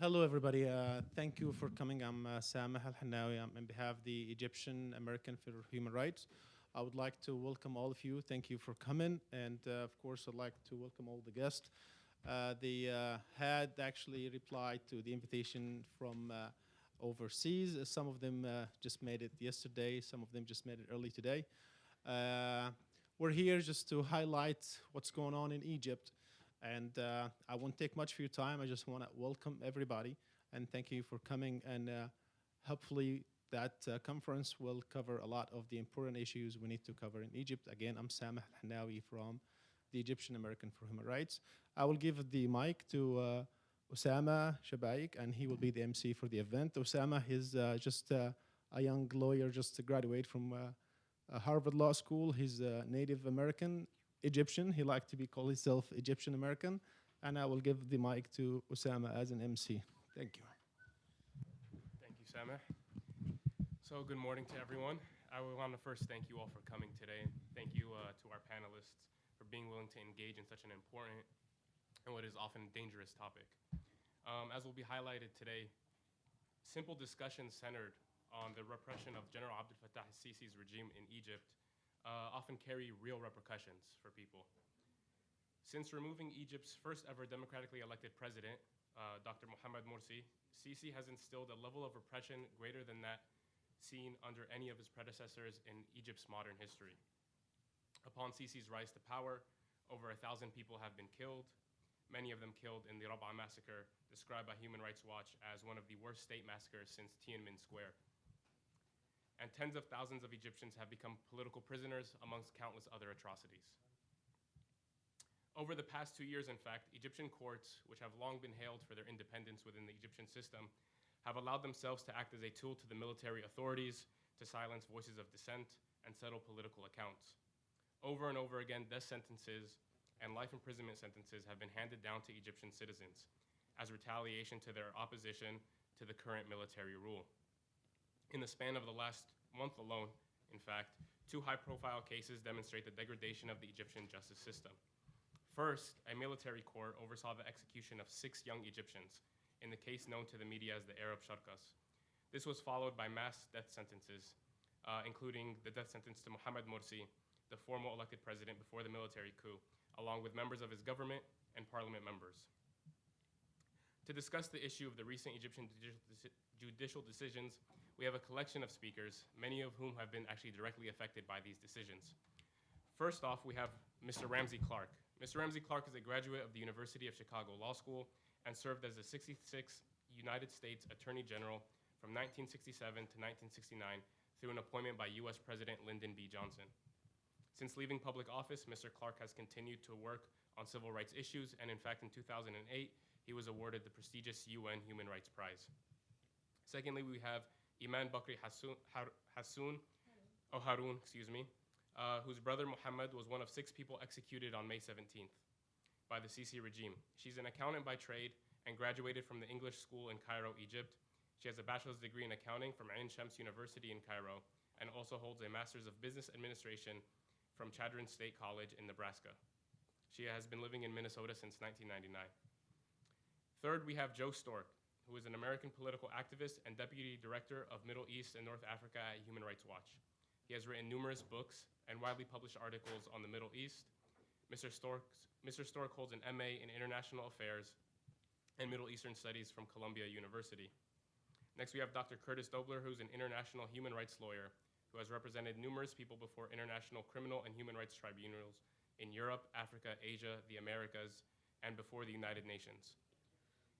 Hello, everybody. Thank you for coming. I'm Sameh Al-Hannawi. I'm on behalf of the Egyptian American for Human Rights. I would like to welcome all of you. Thank you for coming. And of course, I'd like to welcome all the guests. They had actually replied to the invitation from overseas. Some of them just made it yesterday. Some of them just made it early today. Uh, we're here just to highlight what's going on in Egypt. And I won't take much of your time. I just want to welcome everybody and thank you for coming. And hopefully that conference will cover a lot of the important issues we need to cover in Egypt. Again, I'm Sameh Al-Hannawi from the Egyptian American for Human Rights. I will give the mic to Osama Shabaik, and he will be the MC for the event. Osama is just a young lawyer, just graduated from Harvard Law School. He's a Native American Egyptian. He likes to be called himself Egyptian American. And I will give the mic to Osama as an MC. Thank you. Thank you, Sameh. So good morning to everyone. I want to first thank you all for coming today. Thank you to our panelists for being willing to engage in such an important and what is often a dangerous topic. As will be highlighted today, simple discussions centered on the repression of General Abdel Fattah al-Sisi's regime in Egypt often carry real repercussions for people. Since removing Egypt's first ever democratically elected president, Dr. Mohamed Morsi, Sisi has instilled a level of repression greater than that seen under any of his predecessors in Egypt's modern history. Upon Sisi's rise to power, over 1,000 people have been killed, many of them killed in the Rab'a massacre, described by Human Rights Watch as one of the worst state massacres since Tiananmen Square. And tens of thousands of Egyptians have become political prisoners amongst countless other atrocities. Over the past 2 years, in fact, Egyptian courts, which have long been hailed for their independence within the Egyptian system, have allowed themselves to act as a tool to the military authorities to silence voices of dissent and settle political accounts. Over and over again, death sentences and life imprisonment sentences have been handed down to Egyptian citizens as retaliation to their opposition to the current military rule. In the span of the last month alone, in fact, 2 high-profile cases demonstrate the degradation of the Egyptian justice system. First, a military court oversaw the execution of 6 young Egyptians in the case known to the media as the Arab Sharkas. This was followed by mass death sentences, including the death sentence to Mohamed Morsi, the former elected president before the military coup, along with members of his government and parliament members. To discuss the issue of the recent Egyptian judicial decisions, we have a collection of speakers, many of whom have been actually directly affected by these decisions. First off, we have Mr. Ramsey Clark. Mr. Ramsey Clark is a graduate of the University of Chicago Law School and served as the 66th United States Attorney General from 1967 to 1969 through an appointment by US President Lyndon B. Johnson. Since leaving public office, Mr. Clark has continued to work on civil rights issues, and in fact, in 2008, he was awarded the prestigious UN Human Rights Prize. Secondly, we have Iman Bakry Haroun, whose brother Mohammed was one of 6 people executed on May 17th by the Sisi regime. She's an accountant by trade and graduated from the English School in Cairo, Egypt. She has a bachelor's degree in accounting from Ain Shams University in Cairo and also holds a master's of business administration from Chadron State College in Nebraska. She has been living in Minnesota since 1999. Third, we have Joe Stork, who is an American political activist and deputy director of Middle East and North Africa at Human Rights Watch. He has written numerous books and widely published articles on the Middle East. Mr. Stork holds an MA in International Affairs and Middle Eastern Studies from Columbia University. Next, we have Dr. Curtis Doebbler, who's an international human rights lawyer who has represented numerous people before international criminal and human rights tribunals in Europe, Africa, Asia, the Americas, and before the United Nations.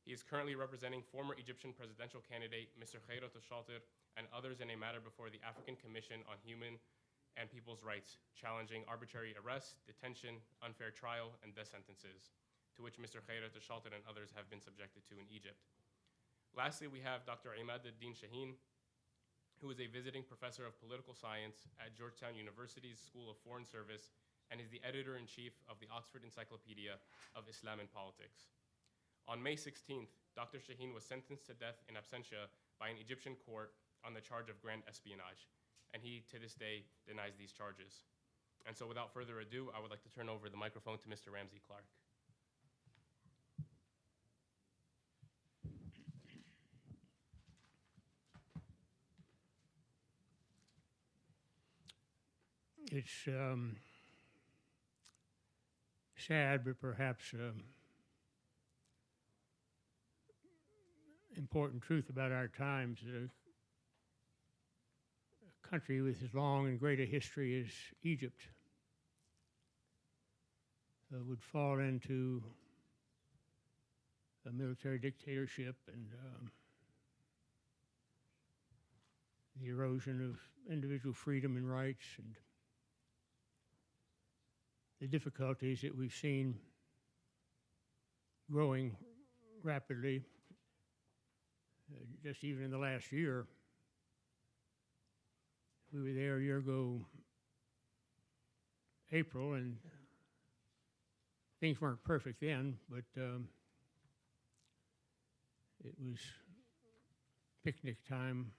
He is currently representing former Egyptian presidential candidate Mr. Khairat al-Shatir and others in a matter before the African Commission on Human and People's Rights, challenging arbitrary arrest, detention, unfair trial, and death sentences, to which Mr. Khairat al-Shatir and others have been subjected to in Egypt. Lastly, we have Dr. Emad Shahin, who is a visiting professor of political science at Georgetown University's School of Foreign Service and is the editor-in-chief of the Oxford Encyclopedia of Islam and Politics. On May 16th, Dr. Shahin was sentenced to death in absentia by an Egyptian court on the charge of grand espionage, and he, to this day, denies these charges. And so without further ado, I would like to turn over the microphone to Mr. Ramsey Clark. It's sad, but perhaps important truth about our times that a country with as long and great a history as Egypt would fall into a military dictatorship and the erosion of individual freedom and rights and the difficulties that we've seen growing rapidly just even in the last year. We were there a year ago, April, and things weren't perfect then, but it was picnic time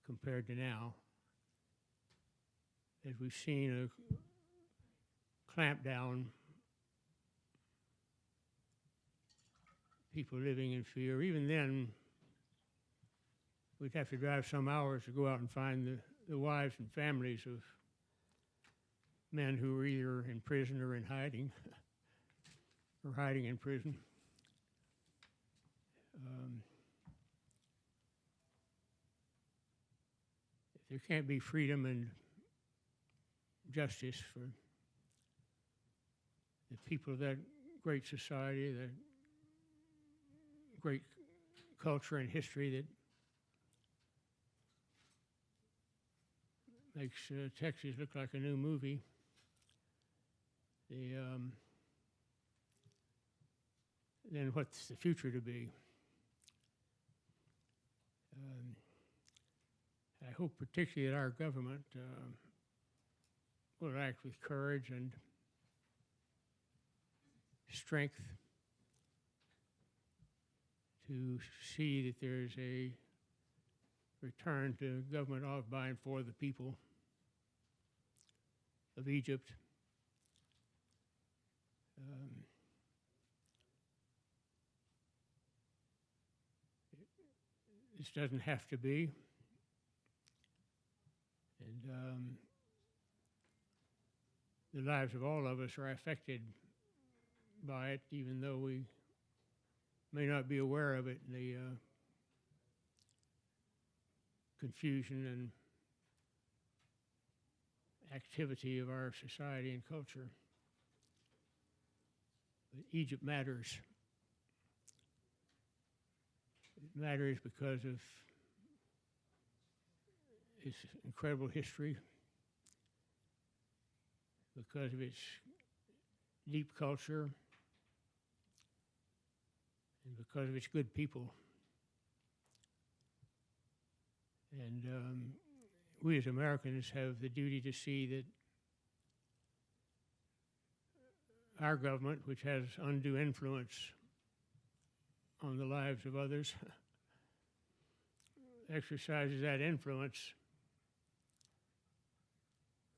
compared to now. As we've seen a clampdown, people living in fear. Even then, we'd have to drive some hours to go out and find the wives and families of men who were either in prison or in hiding, or hiding in prison. There can't be freedom and justice for the people of that great society, that great culture and history that makes Texas look like a new movie. Then what's the future to be? I hope particularly that our government will act with courage and strength to see that there's a return to government of, by, and for the people of Egypt. This doesn't have to be. And the lives of all of us are affected by it, even though we may not be aware of it, the confusion and activity of our society and culture. But Egypt matters. It matters because of its incredible history, because of its deep culture, and because of its good people. And we as Americans have the duty to see that our government, which has undue influence on the lives of others, exercises that influence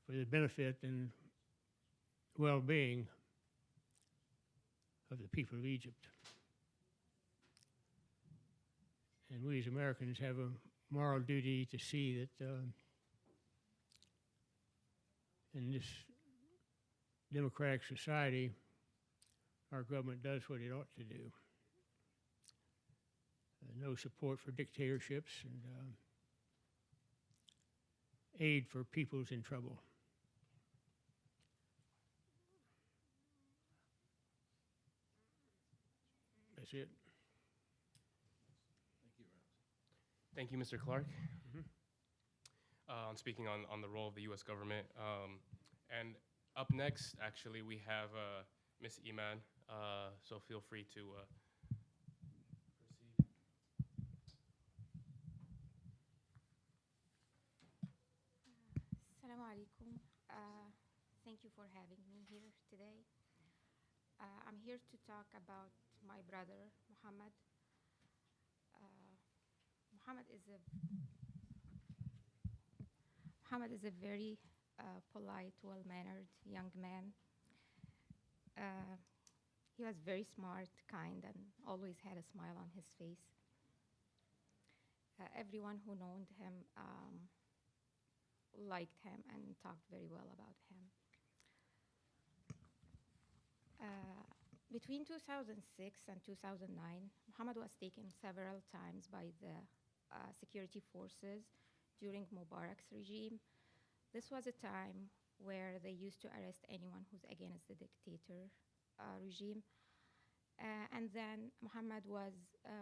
for the benefit and well-being of the people of Egypt. And we as Americans have a moral duty to see that in this democratic society, our government does what it ought to do. No support for dictatorships and aid for peoples in trouble. That's it. Thank you, Mr. Clark. I'm speaking on the role of the U.S. government. And up next, actually, we have Ms. Iman, so feel free to proceed. Assalamu alaikum. Thank you for having me here today. I'm here to talk about my brother, Muhammad. Muhammad is a very polite, well-mannered young man. He was very smart, kind, and always had a smile on his face. Everyone who known him liked him and talked very well about him. Between 2006 and 2009, Muhammad was taken several times by the security forces during Mubarak's regime. This was a time where they used to arrest anyone who's against the dictator regime. And then Muhammad was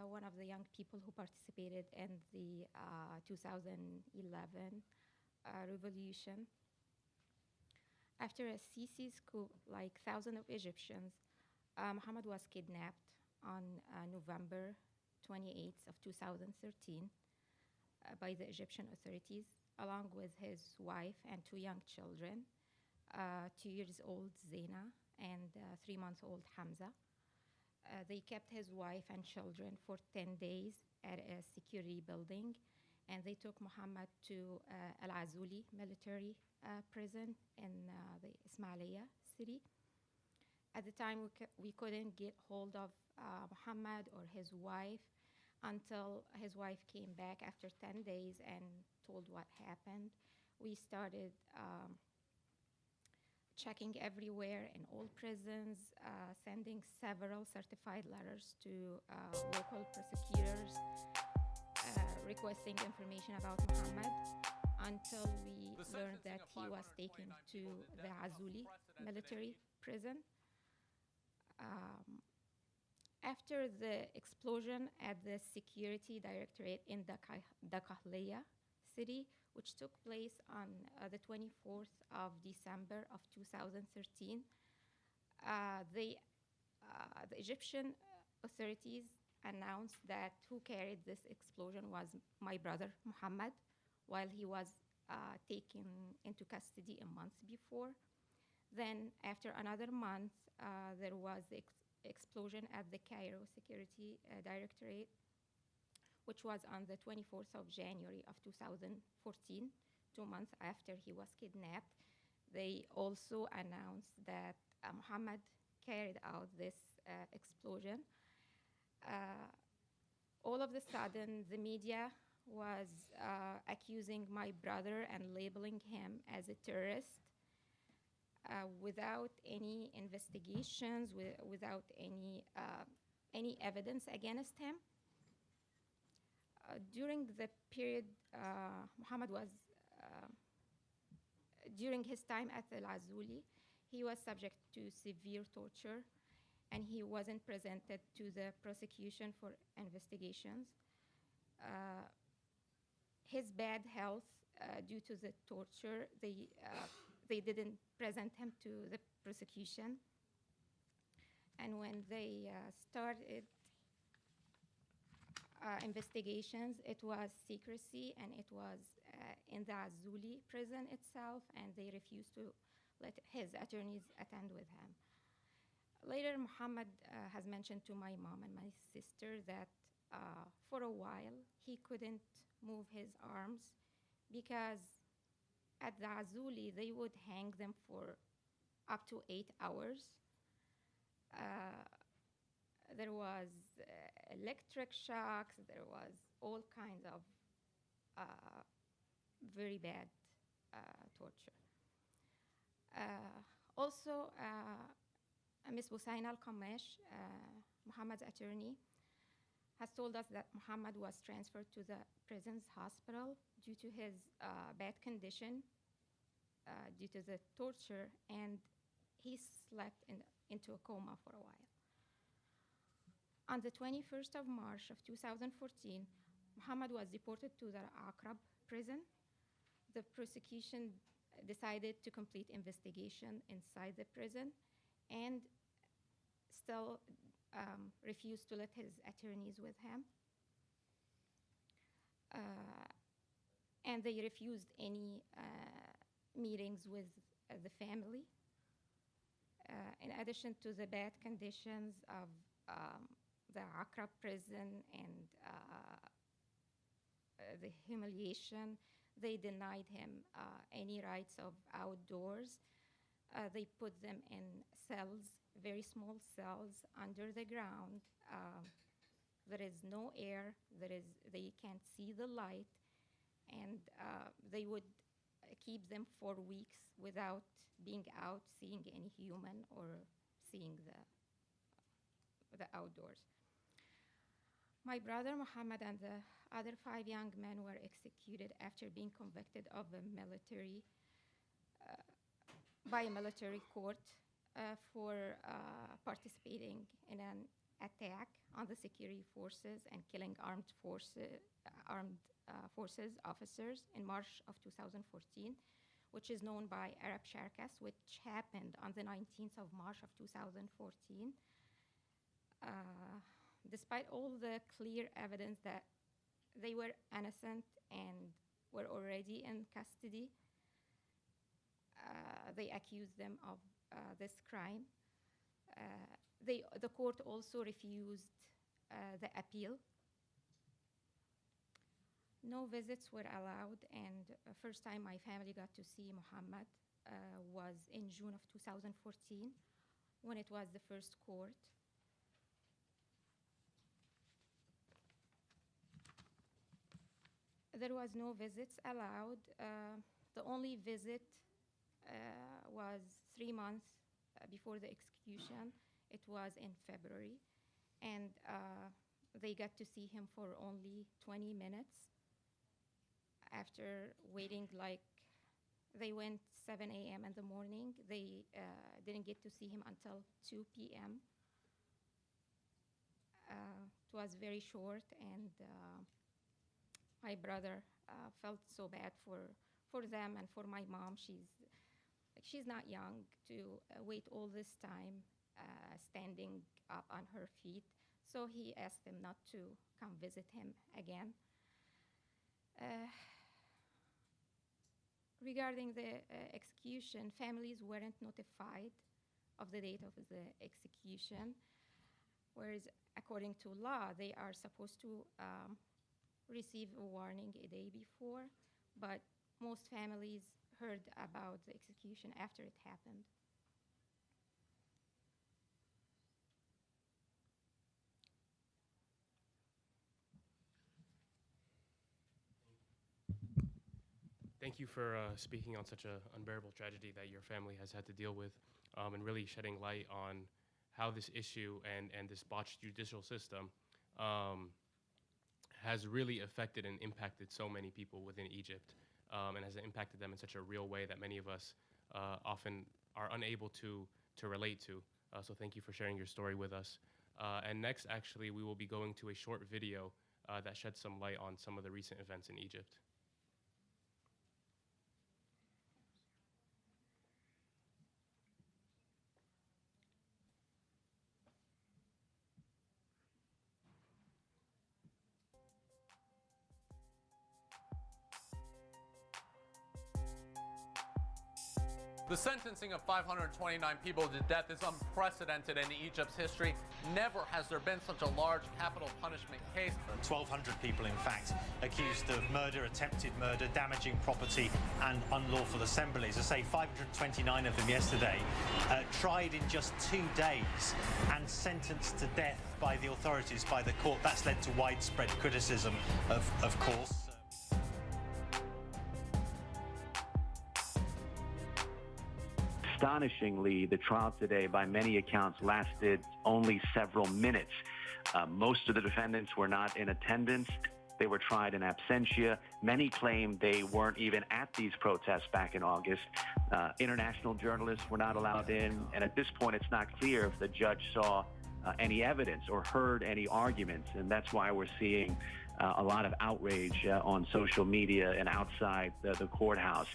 one of the young people who participated in the 2011 revolution. After a Sisi's coup, like thousands of Egyptians, Muhammad was kidnapped on November 28th of 2013 by the Egyptian authorities, along with his wife and two young children, 2 years old Zaina and 3-month-old Hamza. They kept his wife and children for 10 days at a security building, and they took Muhammad to Al-Azuli military prison in the Ismailia city. At the time, we couldn't get hold of Muhammad or his wife until his wife came back after 10 days and told what happened. We started checking everywhere in all prisons, sending several certified letters to local prosecutors, requesting information about Muhammad, until we learned that he was taken to the Azuli military prison. After the explosion at the security directorate in Dakhliya city, which took place on the 24th of December of 2013, the Egyptian authorities announced that who carried this explosion was my brother Muhammad, while he was taken into custody a month before. Then, after another month, there was the explosion at the Cairo Security Directorate, which was on the 24th of January of 2014, 2 months after he was kidnapped. They also announced that Muhammad carried out this explosion. All of a sudden, the media was accusing my brother and labeling him as a terrorist without any investigations, without any evidence against him. During the period, Muhammad was, during his time at Al-Azuli, he was subject to severe torture, and he wasn't presented to the prosecution for investigations. His bad health due to the torture, they didn't present him to the prosecution. And when they started investigations, it was secrecy, and it was in the Azuli prison itself, and they refused to let his attorneys attend with him. Later, Muhammad has mentioned to my mom and my sister that for a while he couldn't move his arms because at the Azuli they would hang them for up to 8 hours. There was electric shocks, there was all kinds of very bad torture. Also, Ms. Busain al-Qamesh, Muhammad's attorney, has told us that Muhammad was transferred to the prison's hospital due to his bad condition, due to the torture, and he slept into a coma for a while. On the 21st of March of 2014, Muhammad was deported to the Aqrab prison. The prosecution decided to complete investigation inside the prison and still refused to let his attorneys with him. And they refused any meetings with the family. In addition to the bad conditions of the Aqrab prison and the humiliation, they denied him any rights of outdoors. They put them in cells, very small cells under the ground. There is no air, they can't see the light, and they would keep them for weeks without being out, seeing any human, or seeing the outdoors. My brother Muhammad and the other 5 young men were executed after being convicted of by a military court for participating in an attack on the security forces and killing armed forces officers in March of 2014, which is known by Arab Sharkas, which happened on the 19th of March of 2014. Despite all the clear evidence that they were innocent and were already in custody, they accused them of this crime. The court also refused the appeal. No visits were allowed, and the first time my family got to see Muhammad was in June of 2014, when it was the first court. There was no visits allowed. The only visit was 3 months before the execution. It was in February, and they got to see him for only 20 minutes. After waiting, they went 7 a.m. in the morning. They didn't get to see him until 2 p.m. It was very short, and my brother felt so bad for them and for my mom. She's not young to wait all this time standing up on her feet. So he asked them not to come visit him again. Regarding the execution, families weren't notified of the date of the execution, whereas according to law, they are supposed to receive a warning a day before, but most families heard about the execution after it happened. Thank you for speaking on such an unbearable tragedy that your family has had to deal with, and really shedding light on how this issue and this botched judicial system has really affected and impacted so many people within Egypt, and has impacted them in such a real way that many of us often are unable to relate to. So thank you for sharing your story with us. And next, actually, we will be going to a short video that sheds some light on some of the recent events in Egypt. The sentencing of 529 people to death is unprecedented in Egypt's history. Never has there been such a large capital punishment case. 1,200 people, in fact, accused of murder, attempted murder, damaging property and unlawful assemblies. I say 529 of them yesterday, tried in just 2 days and sentenced to death by the authorities, by the court. That's led to widespread criticism, of course. Astonishingly, the trial today, by many accounts, lasted only several minutes. Most of the defendants were not in attendance. They were tried in absentia. Many claim they weren't even at these protests back in August. International journalists were not allowed in. And at this point, it's not clear if the judge saw any evidence or heard any arguments. And that's why we're seeing a lot of outrage on social media and outside the courthouse.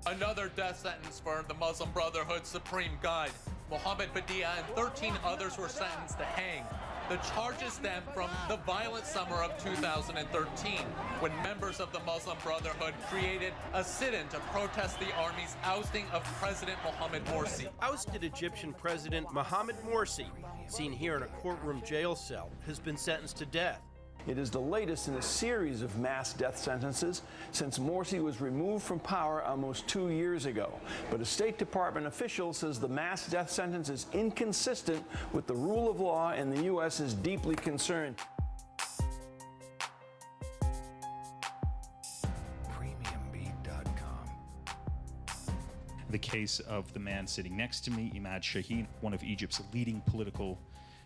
Another death sentence for the Muslim Brotherhood's supreme guide. Mohammed Badia and 13 others were sentenced to hang. The charges stem from the violent summer of 2013, when members of the Muslim Brotherhood created a sit-in to protest the army's ousting of President Mohamed Morsi. Ousted Egyptian President Mohamed Morsi, seen here in a courtroom jail cell, has been sentenced to death. It is the latest in a series of mass death sentences since Morsi was removed from power almost 2 years ago. But a State Department official says the mass death sentence is inconsistent with the rule of law, and the U.S. is deeply concerned. the case of the man sitting next to me, Emad Shahin, one of Egypt's leading political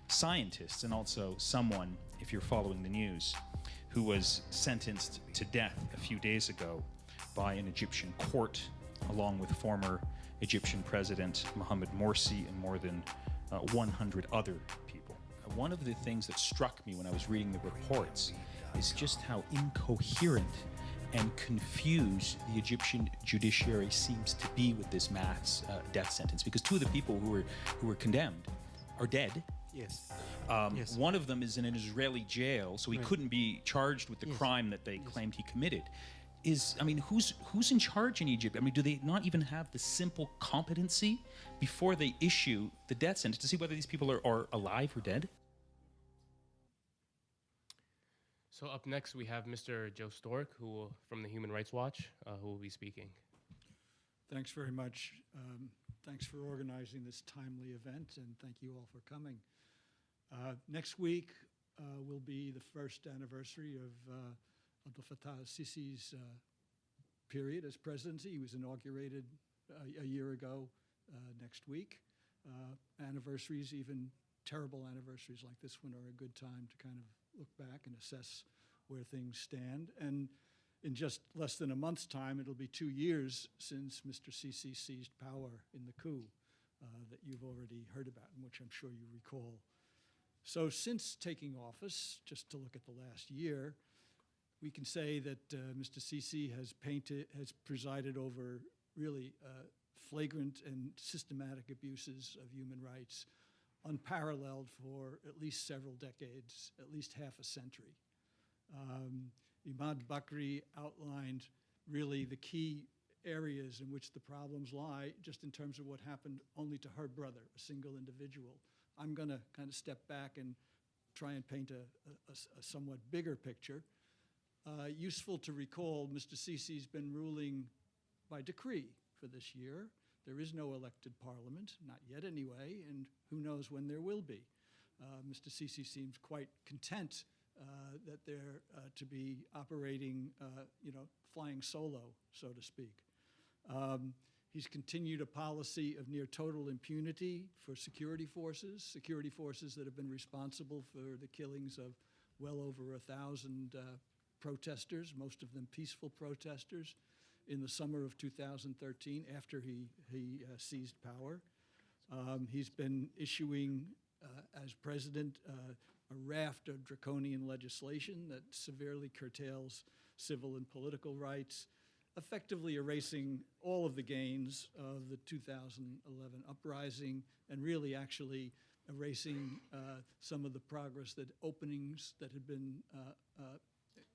scientists, and also someone, if you're following the news, who was sentenced to death a few days ago by an Egyptian court, along with former Egyptian President Mohamed Morsi and more than 100 other people. One of the things that struck me when I was reading the reports is just how incoherent and confused the Egyptian judiciary seems to be with this mass death sentence, because two of the people who were condemned are dead. Yes. Yes. One of them is in an Israeli jail, so he couldn't be charged with the crime that they claimed he committed. Who's in charge in Egypt? I mean, do they not even have the simple competency before they issue the death sentence to see whether these people are alive or dead? So up next, we have Mr. Joe Stork, from the Human Rights Watch, who will be speaking. Thanks very much. Thanks for organizing this timely event, and thank you all for coming. Next week will be the first anniversary of Abdel Fattah al-Sisi's period as presidency. He was inaugurated a year ago next week. Anniversaries, even terrible anniversaries like this one, are a good time to kind of look back and assess where things stand. And in just less than a month's time, it'll be 2 years since Mr. Sisi seized power in the coup that you've already heard about, and which I'm sure you recall. So since taking office, just to look at the last year, we can say that Mr. Sisi has presided over really flagrant and systematic abuses of human rights, unparalleled for at least several decades, at least half a century. Iman Bakry outlined really the key areas in which the problems lie, just in terms of what happened only to her brother, a single individual. I'm going to kind of step back and try and paint a somewhat bigger picture. Useful to recall, Mr. Sisi's been ruling by decree for this year. There is no elected parliament, not yet anyway, and who knows when there will be. Mr. Sisi seems quite content that they're to be operating, flying solo, so to speak. He's continued a policy of near total impunity for security forces that have been responsible for the killings of well over 1,000 protesters, most of them peaceful protesters, in the summer of 2013 after he seized power. He's been issuing, as president, a raft of draconian legislation that severely curtails civil and political rights, effectively erasing all of the gains of the 2011 uprising, and really actually erasing some of the progress, that openings that had been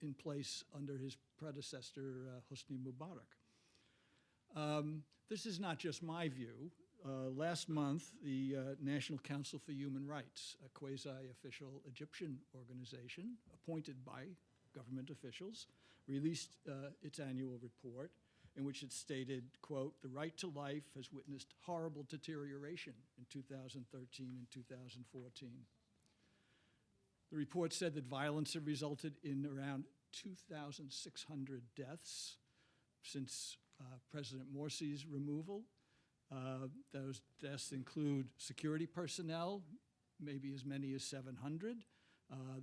in place under his predecessor, Hosni Mubarak. This is not just my view. Last month, the National Council for Human Rights, a quasi-official Egyptian organization appointed by government officials, released its annual report in which it stated, quote, "The right to life has witnessed horrible deterioration in 2013 and 2014. The report said that violence had resulted in around 2,600 deaths since President Morsi's removal. Those deaths include security personnel, maybe as many as 700.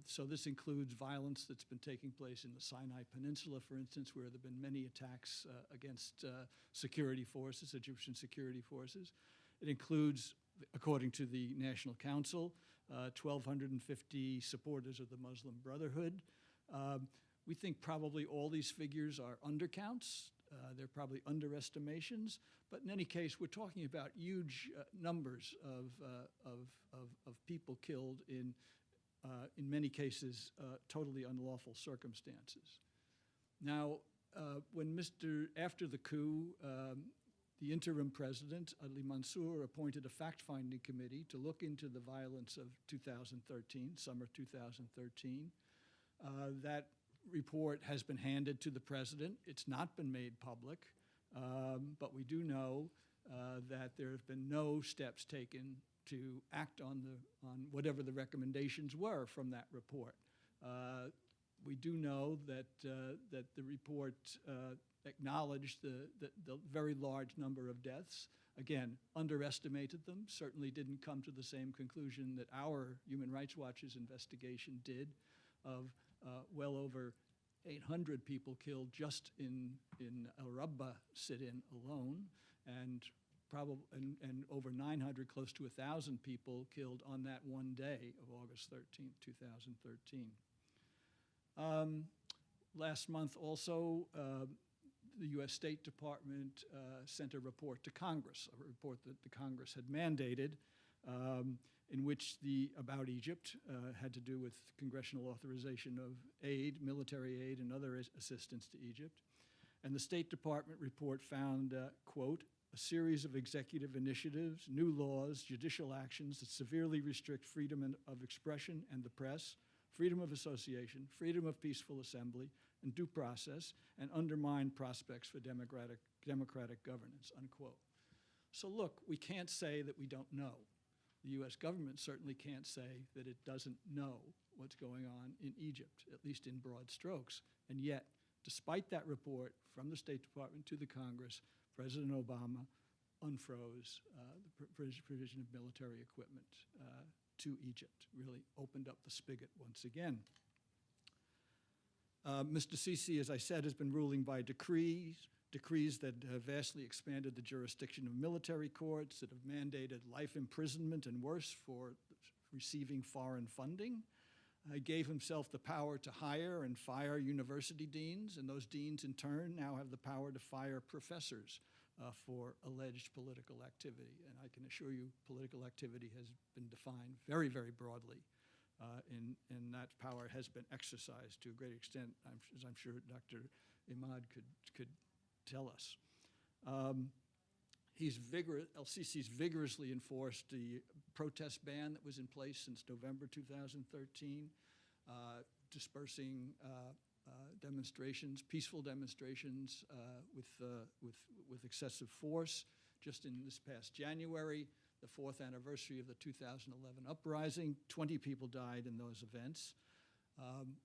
So this includes violence that's been taking place in the Sinai Peninsula, for instance, where there have been many attacks against security forces, Egyptian security forces. It includes, according to the National Council, 1,250 supporters of the Muslim Brotherhood. We think probably all these figures are undercounts. They're probably underestimations, but in any case, we're talking about huge numbers of people killed in many cases, totally unlawful circumstances. Now, after the coup, the interim president, Ali Mansour, appointed a fact-finding committee to look into the violence of 2013, summer 2013. That report has been handed to the president. It's not been made public, but we do know that there have been no steps taken to act on whatever the recommendations were from that report. We do know that the report acknowledged the very large number of deaths. Again, underestimated them, certainly didn't come to the same conclusion that our Human Rights Watch's investigation did of well over 800 people killed just in Al Rabba sit-in alone, and over 900, close to 1,000 people killed on that one day of August 13, 2013. Last month also, the U.S. State Department sent a report to Congress, a report that the Congress had mandated, in which about Egypt had to do with congressional authorization of aid, military aid, and other assistance to Egypt. And the State Department report found, quote, a series of executive initiatives, new laws, judicial actions that severely restrict freedom of expression and the press, freedom of association, freedom of peaceful assembly, and due process, and undermine prospects for democratic governance, unquote. So look, we can't say that we don't know. The U.S. government certainly can't say that it doesn't know what's going on in Egypt, at least in broad strokes. And yet, despite that report from the State Department to the Congress, President Obama unfroze the provision of military equipment to Egypt, really opened up the spigot once again. Mr. Sisi, as I said, has been ruling by decrees that have vastly expanded the jurisdiction of military courts, that have mandated life imprisonment and worse for receiving foreign funding. He gave himself the power to hire and fire university deans, and those deans in turn now have the power to fire professors for alleged political activity. And I can assure you political activity has been defined very, very broadly, and that power has been exercised to a great extent, as I'm sure Dr. Emad could tell us. El-Sisi's vigorously enforced the protest ban that was in place since November 2013, dispersing demonstrations, peaceful demonstrations with excessive force. Just in this past January, the 4th anniversary of the 2011 uprising, 20 people died in those events.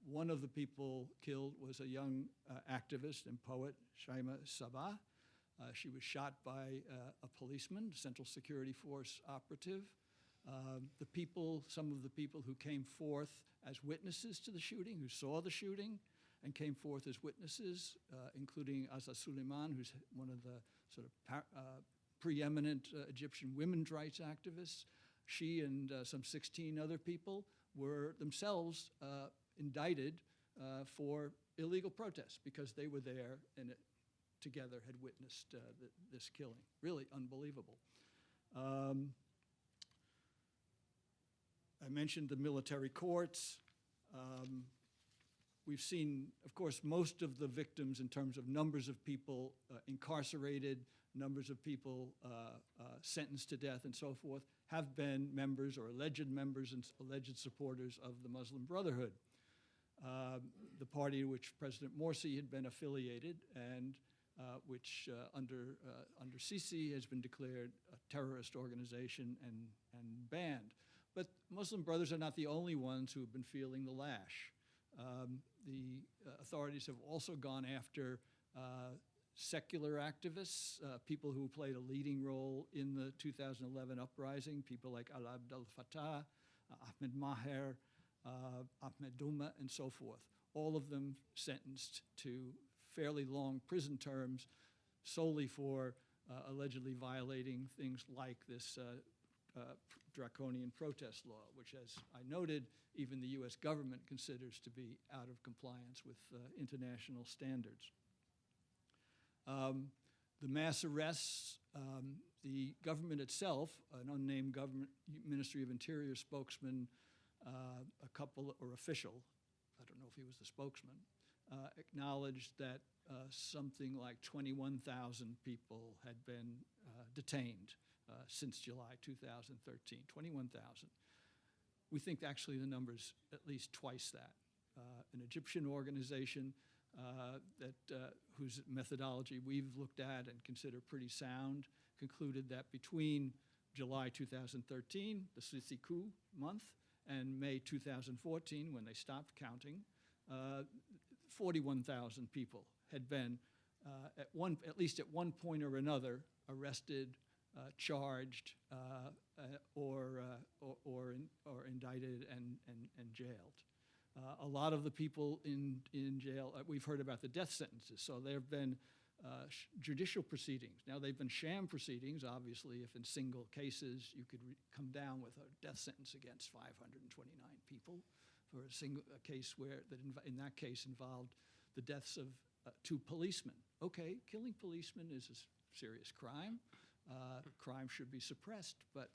One of the people killed was a young activist and poet, Shaima Sabah. She was shot by a policeman, Central Security Force operative. Some of the people who came forth as witnesses to the shooting, who saw the shooting and came forth as witnesses, including Asa Suleiman, who's one of the sort of preeminent Egyptian women's rights activists. She and some 16 other people were themselves indicted for illegal protests because they were there and together had witnessed this killing. Really unbelievable. I mentioned the military courts. We've seen, of course, most of the victims in terms of numbers of people incarcerated, numbers of people sentenced to death and so forth, have been members or alleged members and alleged supporters of the Muslim Brotherhood, the party to which President Morsi had been affiliated and which under Sisi has been declared a terrorist organization and banned. But Muslim Brothers are not the only ones who have been feeling the lash. The authorities have also gone after secular activists, people who played a leading role in the 2011 uprising, people like Al Abdel Fattah, Ahmed Maher, Ahmed Douma, and so forth. All of them sentenced to fairly long prison terms solely for allegedly violating things like this draconian protest law, which, as I noted, even the U.S. government considers to be out of compliance with international standards. The mass arrests, the government itself, an unnamed government Ministry of Interior spokesman, or official, I don't know if he was the spokesman, acknowledged that something like 21,000 people had been detained since July 2013, 21,000. We think actually the number's at least twice that. An Egyptian organization whose methodology we've looked at and consider pretty sound concluded that between July 2013, the Sisi coup month, and May 2014, when they stopped counting, 41,000 people had been at least at one point or another, arrested, charged, or indicted and jailed. A lot of the people in jail, we've heard about the death sentences, so there have been judicial proceedings. Now, they've been sham proceedings, obviously. If in single cases you could come down with a death sentence against 529 people for a case that in that case involved the deaths of 2 policemen. Okay, killing policemen is a serious crime. Crime should be suppressed, but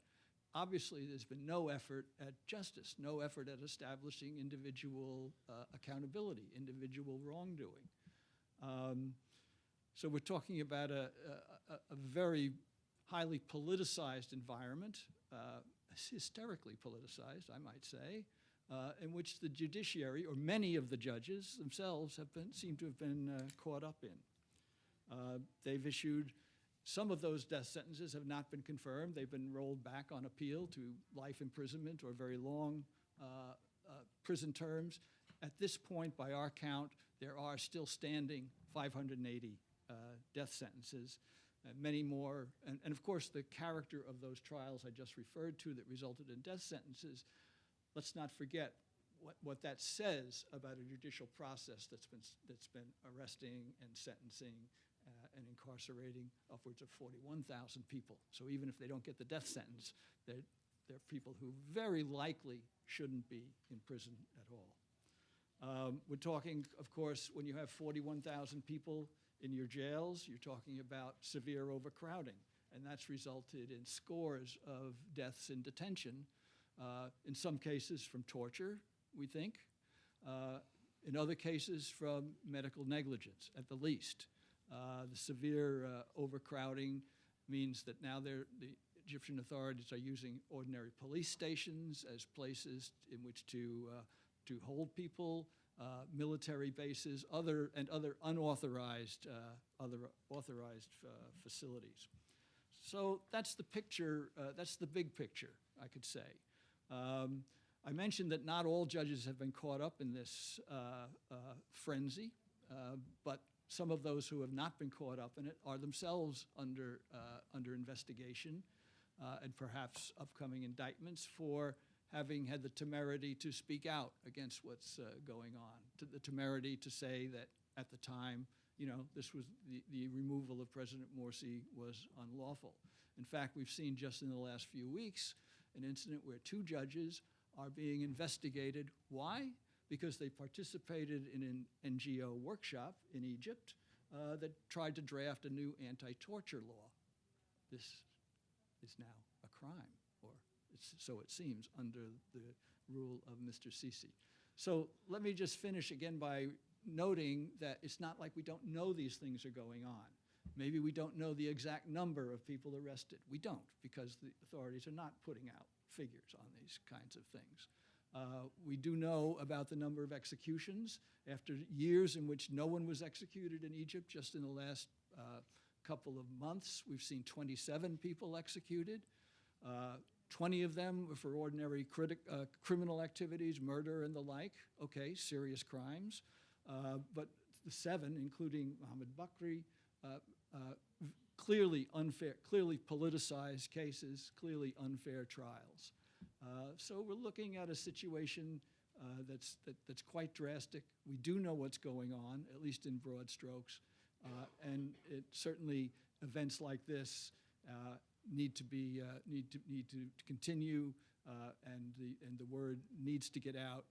obviously there's been no effort at justice, no effort at establishing individual accountability, individual wrongdoing. So we're talking about a very highly politicized environment, hysterically politicized, I might say, in which the judiciary, or many of the judges themselves, seem to have been caught up in. They've issued, some of those death sentences have not been confirmed. They've been rolled back on appeal to life imprisonment or very long prison terms. At this point, by our count, there are still standing 580 death sentences, many more. And of course, the character of those trials I just referred to that resulted in death sentences, let's not forget what that says about a judicial process that's been arresting and sentencing and incarcerating upwards of 41,000 people. So even if they don't get the death sentence, they're people who very likely shouldn't be in prison at all. We're talking, of course, when you have 41,000 people in your jails, you're talking about severe overcrowding, and that's resulted in scores of deaths in detention, in some cases from torture, we think, in other cases from medical negligence, at the least. The severe overcrowding means that now the Egyptian authorities are using ordinary police stations as places in which to hold people, military bases, other unauthorized facilities. So that's the picture. That's the big picture, I could say. I mentioned that not all judges have been caught up in this frenzy, but some of those who have not been caught up in it are themselves under investigation and perhaps upcoming indictments for having had the temerity to speak out against what's going on, the temerity to say that at the time, this was the removal of President Morsi was unlawful. In fact, we've seen just in the last few weeks an incident where 2 judges are being investigated. Why? Because they participated in an NGO workshop in Egypt that tried to draft a new anti-torture law. This is now a crime, or so it seems, under the rule of Mr. Sisi. So let me just finish again by noting that it's not like we don't know these things are going on. Maybe we don't know the exact number of people arrested. We don't, because the authorities are not putting out figures on these kinds of things. We do know about the number of executions. After years in which no one was executed in Egypt, just in the last couple of months, we've seen 27 people executed. 20 of them were for ordinary criminal activities, murder and the like. Okay, serious crimes. But the 7, including Mohammed Bakry, clearly unfair, clearly politicized cases, clearly unfair trials. So we're looking at a situation that's quite drastic. We do know what's going on, at least in broad strokes, and certainly events like this need to continue, and the word needs to get out,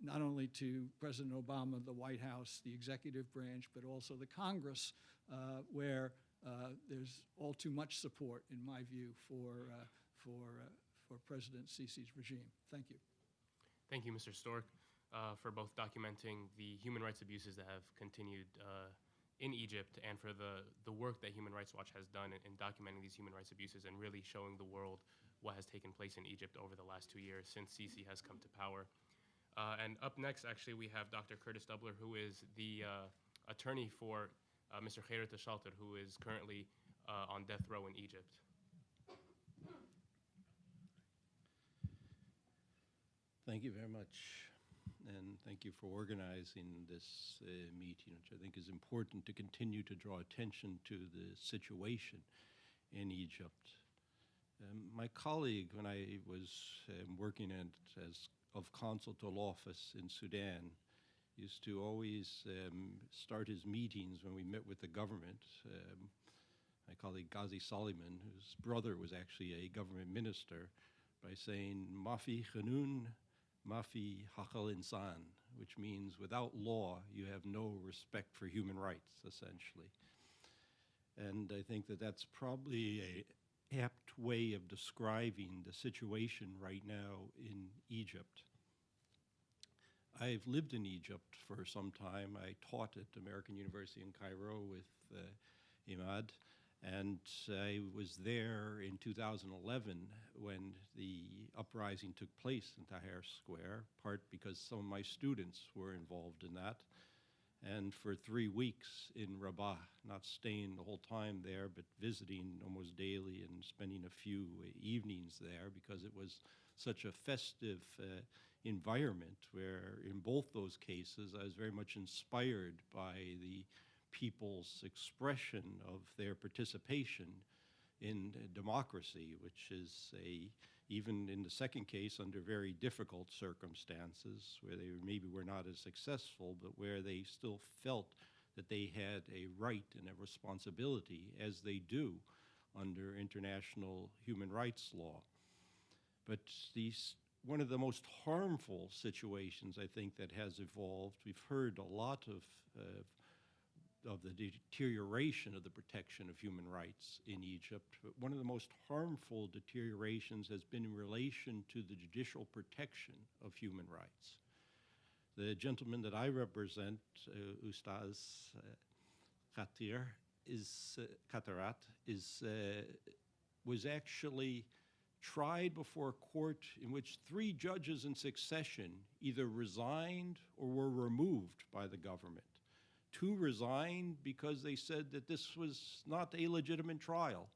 not only to President Obama, the White House, the executive branch, but also the Congress, where there's all too much support, in my view, for President Sisi's regime. Thank you. Thank you, Mr. Stork, for both documenting the human rights abuses that have continued in Egypt, and for the work that Human Rights Watch has done in documenting these human rights abuses and really showing the world what has taken place in Egypt over the last 2 years since Sisi has come to power. And up next, actually, we have Dr. Curtis Doebbler, who is the attorney for Mr. Khairat al-Shalter, who is currently on death row in Egypt. Thank you very much. and thank you for organizing this meeting, which I think is important to continue to draw attention to the situation in Egypt. My colleague, when I was working as of consultal office in Sudan, used to always start his meetings when we met with the government. My colleague Ghazi Soliman, whose brother was actually a government minister, by saying, Mafi Khanun, Mafi Hakal Insan, which means without law, you have no respect for human rights, essentially. And I think that that's probably a apt way of describing the situation right now in Egypt. I've lived in Egypt for some time. I taught at American University in Cairo with Emad, and I was there in 2011 when the uprising took place in Tahrir Square, part because some of my students were involved in that, and for 3 weeks in Rabat, not staying the whole time there, but visiting almost daily and spending a few evenings there because it was such a festive environment where in both those cases I was very much inspired by the people's expression of their participation in democracy, which is even in the second case under very difficult circumstances where they maybe were not as successful, but where they still felt that they had a right and a responsibility, as they do under international human rights law. But one of the most harmful situations, I think, that has evolved, we've heard a lot of the deterioration of the protection of human rights in Egypt. But one of the most harmful deteriorations has been in relation to the judicial protection of human rights. The gentleman that I represent, Ustaz Katarat, was actually tried before a court in which 3 judges in succession either resigned or were removed by the government. 2 resigned because they said that this was not a legitimate trial.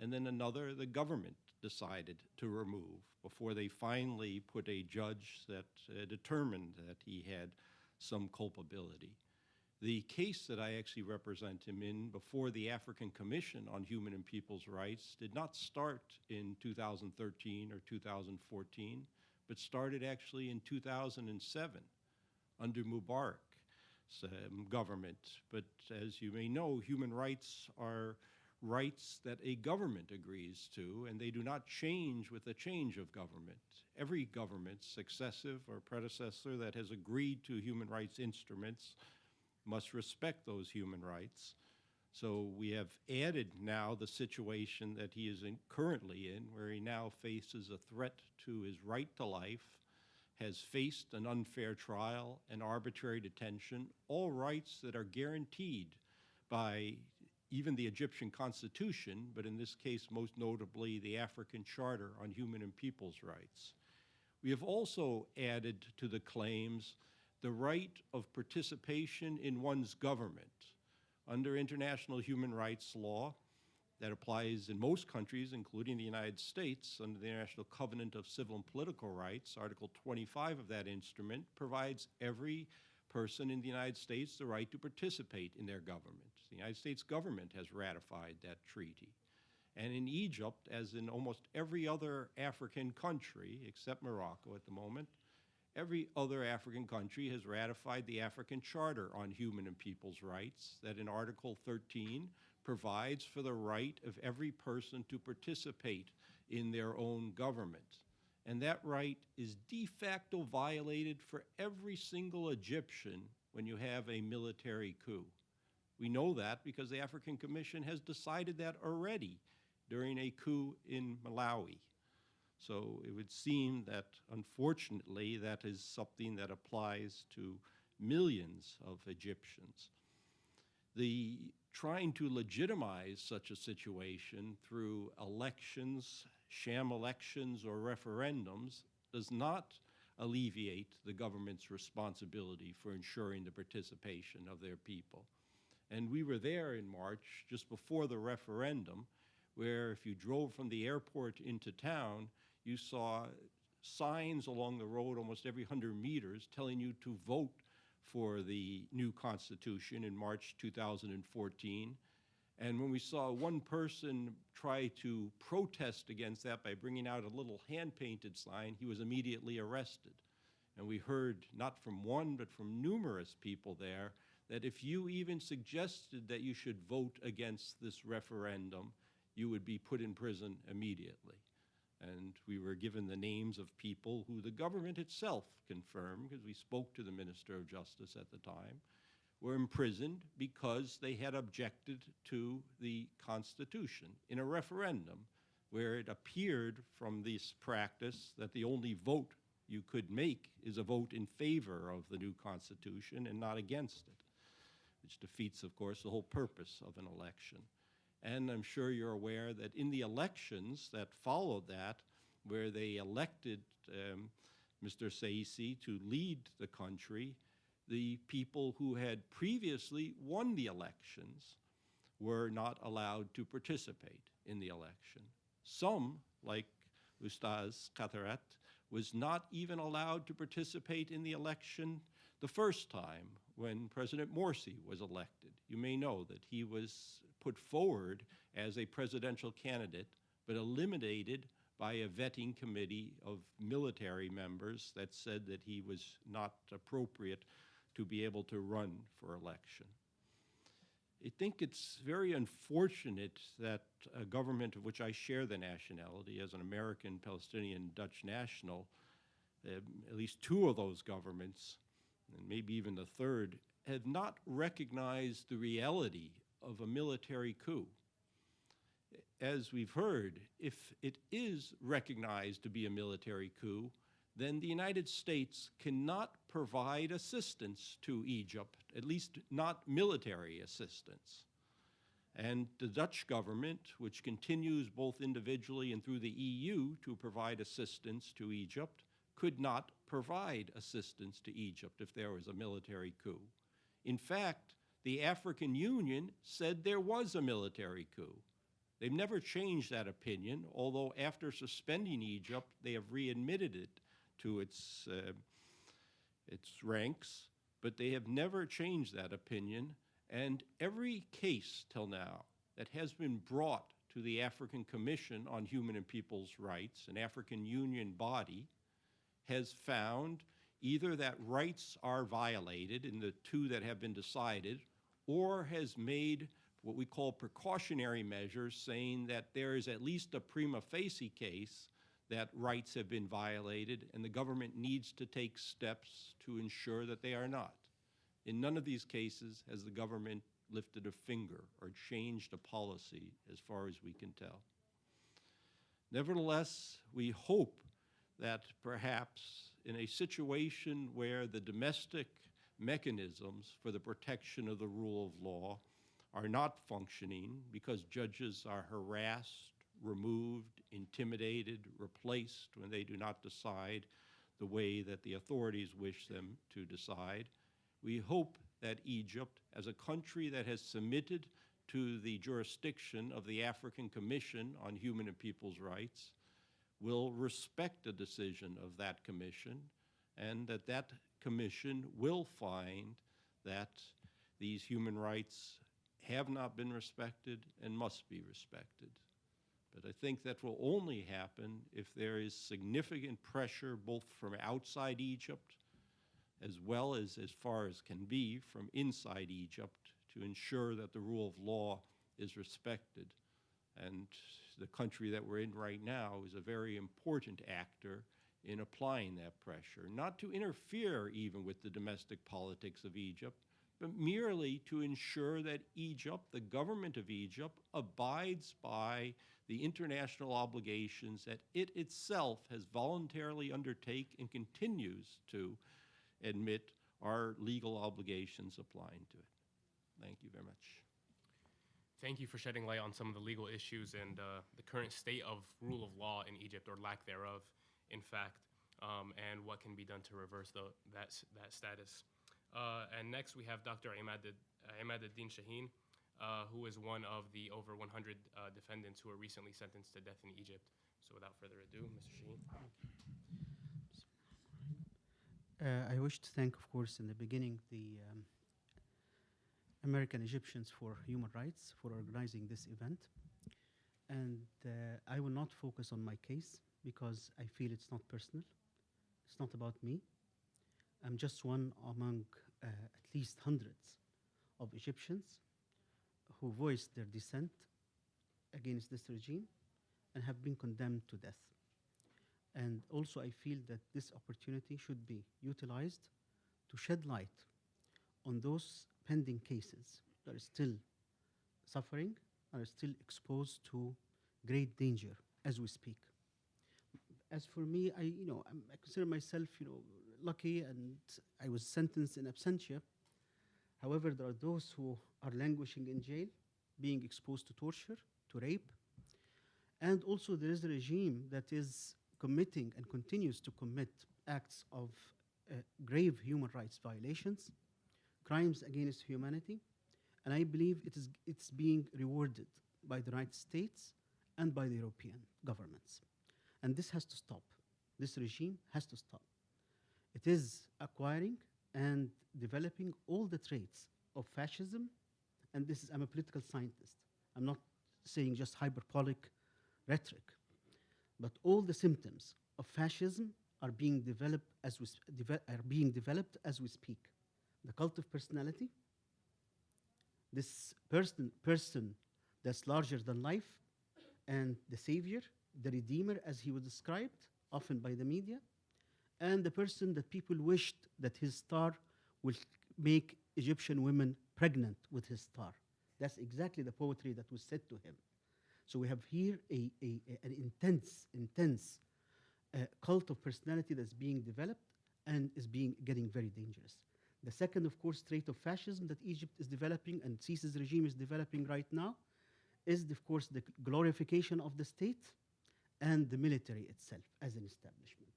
And then another, the government decided to remove before they finally put a judge that determined that he had some culpability. The case that I actually represent him in before the African Commission on Human and People's Rights did not start in 2013 or 2014, but started actually in 2007 under Mubarak government. But as you may know, human rights are rights that a government agrees to, and they do not change with a change of government. Every government, successive or predecessor, that has agreed to human rights instruments must respect those human rights. So we have added now the situation that he is currently in, where he now faces a threat to his right to life, has faced an unfair trial and arbitrary detention, all rights that are guaranteed by even the Egyptian Constitution, but in this case, most notably, the African Charter on Human and People's Rights. We have also added to the claims the right of participation in one's government. Under international human rights law, that applies in most countries, including the United States, under the International Covenant of Civil and Political Rights, Article 25 of that instrument provides every person in the United States the right to participate in their government. The United States government has ratified that treaty. And in Egypt, as in almost every other African country, except Morocco at the moment, every other African country has ratified the African Charter on Human and People's Rights that in Article 13 provides for the right of every person to participate in their own government. And that right is de facto violated for every single Egyptian when you have a military coup. We know that because the African Commission has decided that already during a coup in Malawi. So it would seem that, unfortunately, that is something that applies to millions of Egyptians. The trying to legitimize such a situation through elections, sham elections, or referendums does not alleviate the government's responsibility for ensuring the participation of their people. And we were there in March, just before the referendum, where if you drove from the airport into town, you saw signs along the road almost every 100 meters telling you to vote for the new Constitution in March 2014. And when we saw one person try to protest against that by bringing out a little hand-painted sign, he was immediately arrested. And we heard, not from one, but from numerous people there, that if you even suggested that you should vote against this referendum, you would be put in prison immediately. And we were given the names of people who the government itself confirmed, because we spoke to the Minister of Justice at the time, were imprisoned because they had objected to the Constitution in a referendum where it appeared from this practice that the only vote you could make is a vote in favor of the new Constitution and not against it, which defeats, of course, the whole purpose of an election. And I'm sure you're aware that in the elections that followed that, where they elected Mr. Saisi to lead the country, the people who had previously won the elections were not allowed to participate in the election. Some, like Ustaz Katarat, was not even allowed to participate in the election the first time when President Morsi was elected. You may know that he was put forward as a presidential candidate, but eliminated by a vetting committee of military members that said that he was not appropriate to be able to run for election. I think it's very unfortunate that a government of which I share the nationality as an American, Palestinian, Dutch national, at least two of those governments, and maybe even the third, have not recognized the reality of a military coup. As we've heard, if it is recognized to be a military coup, then the United States cannot provide assistance to Egypt, at least not military assistance. And the Dutch government, which continues both individually and through the EU to provide assistance to Egypt, could not provide assistance to Egypt if there was a military coup. In fact, the African Union said there was a military coup. They've never changed that opinion, although after suspending Egypt, they have readmitted it to its ranks, but they have never changed that opinion. And every case till now that has been brought to the African Commission on Human and People's Rights, an African Union body, has found either that rights are violated in the two that have been decided, or has made what we call precautionary measures, saying that there is at least a prima facie case that rights have been violated, and the government needs to take steps to ensure that they are not. In none of these cases has the government lifted a finger or changed a policy as far as we can tell. Nevertheless, we hope that perhaps in a situation where the domestic mechanisms for the protection of the rule of law are not functioning because judges are harassed, removed, intimidated, replaced when they do not decide the way that the authorities wish them to decide, we hope that Egypt, as a country that has submitted to the jurisdiction of the African Commission on Human and People's Rights, will respect the decision of that commission, and that that commission will find that these human rights have not been respected and must be respected. But I think that will only happen if there is significant pressure both from outside Egypt as well as far as can be from inside Egypt to ensure that the rule of law is respected. And the country that we're in right now is a very important actor in applying that pressure, not to interfere even with the domestic politics of Egypt, but merely to ensure that Egypt, the government of Egypt, abides by the international obligations that it itself has voluntarily undertaken and continues to admit are legal obligations applying to it. Thank you very much. Thank you for shedding light on some of the legal issues and the current state of rule of law in Egypt, or lack thereof, in fact, and what can be done to reverse that status. And next we have Dr. Emad Shahin, who is one of the over 100 defendants who were recently sentenced to death in Egypt. So without further ado, Mr. Shahin. I wish to thank, of course, in the beginning, the American Egyptians for Human Rights for organizing this event. And I will not focus on my case because I feel it's not personal. It's not about me. I'm just one among at least hundreds of Egyptians who voiced their dissent against this regime and have been condemned to death. And also I feel that this opportunity should be utilized to shed light on those pending cases that are still suffering, are still exposed to great danger as we speak. As for me, I consider myself, lucky, and I was sentenced in absentia. However, there are those who are languishing in jail, being exposed to torture, to rape, and also there is a regime that is committing and continues to commit acts of grave human rights violations, crimes against humanity, and I believe it's being rewarded by the United States and by the European governments. And this has to stop. This regime has to stop. It is acquiring and developing all the traits of fascism, and I'm a political scientist. I'm not saying just hyperbolic rhetoric, but all the symptoms of fascism are being developed as we speak. The cult of personality, this person that's larger than life, and the savior, the redeemer, as he was described, often by the media, and the person that people wished that his star will make Egyptian women pregnant with his star. That's exactly the poetry that was said to him. So we have here an intense cult of personality that's being developed and is getting very dangerous. The second, of course, trait of fascism that Egypt is developing and Sisi's regime is developing right now is, of course, the glorification of the state and the military itself as an establishment.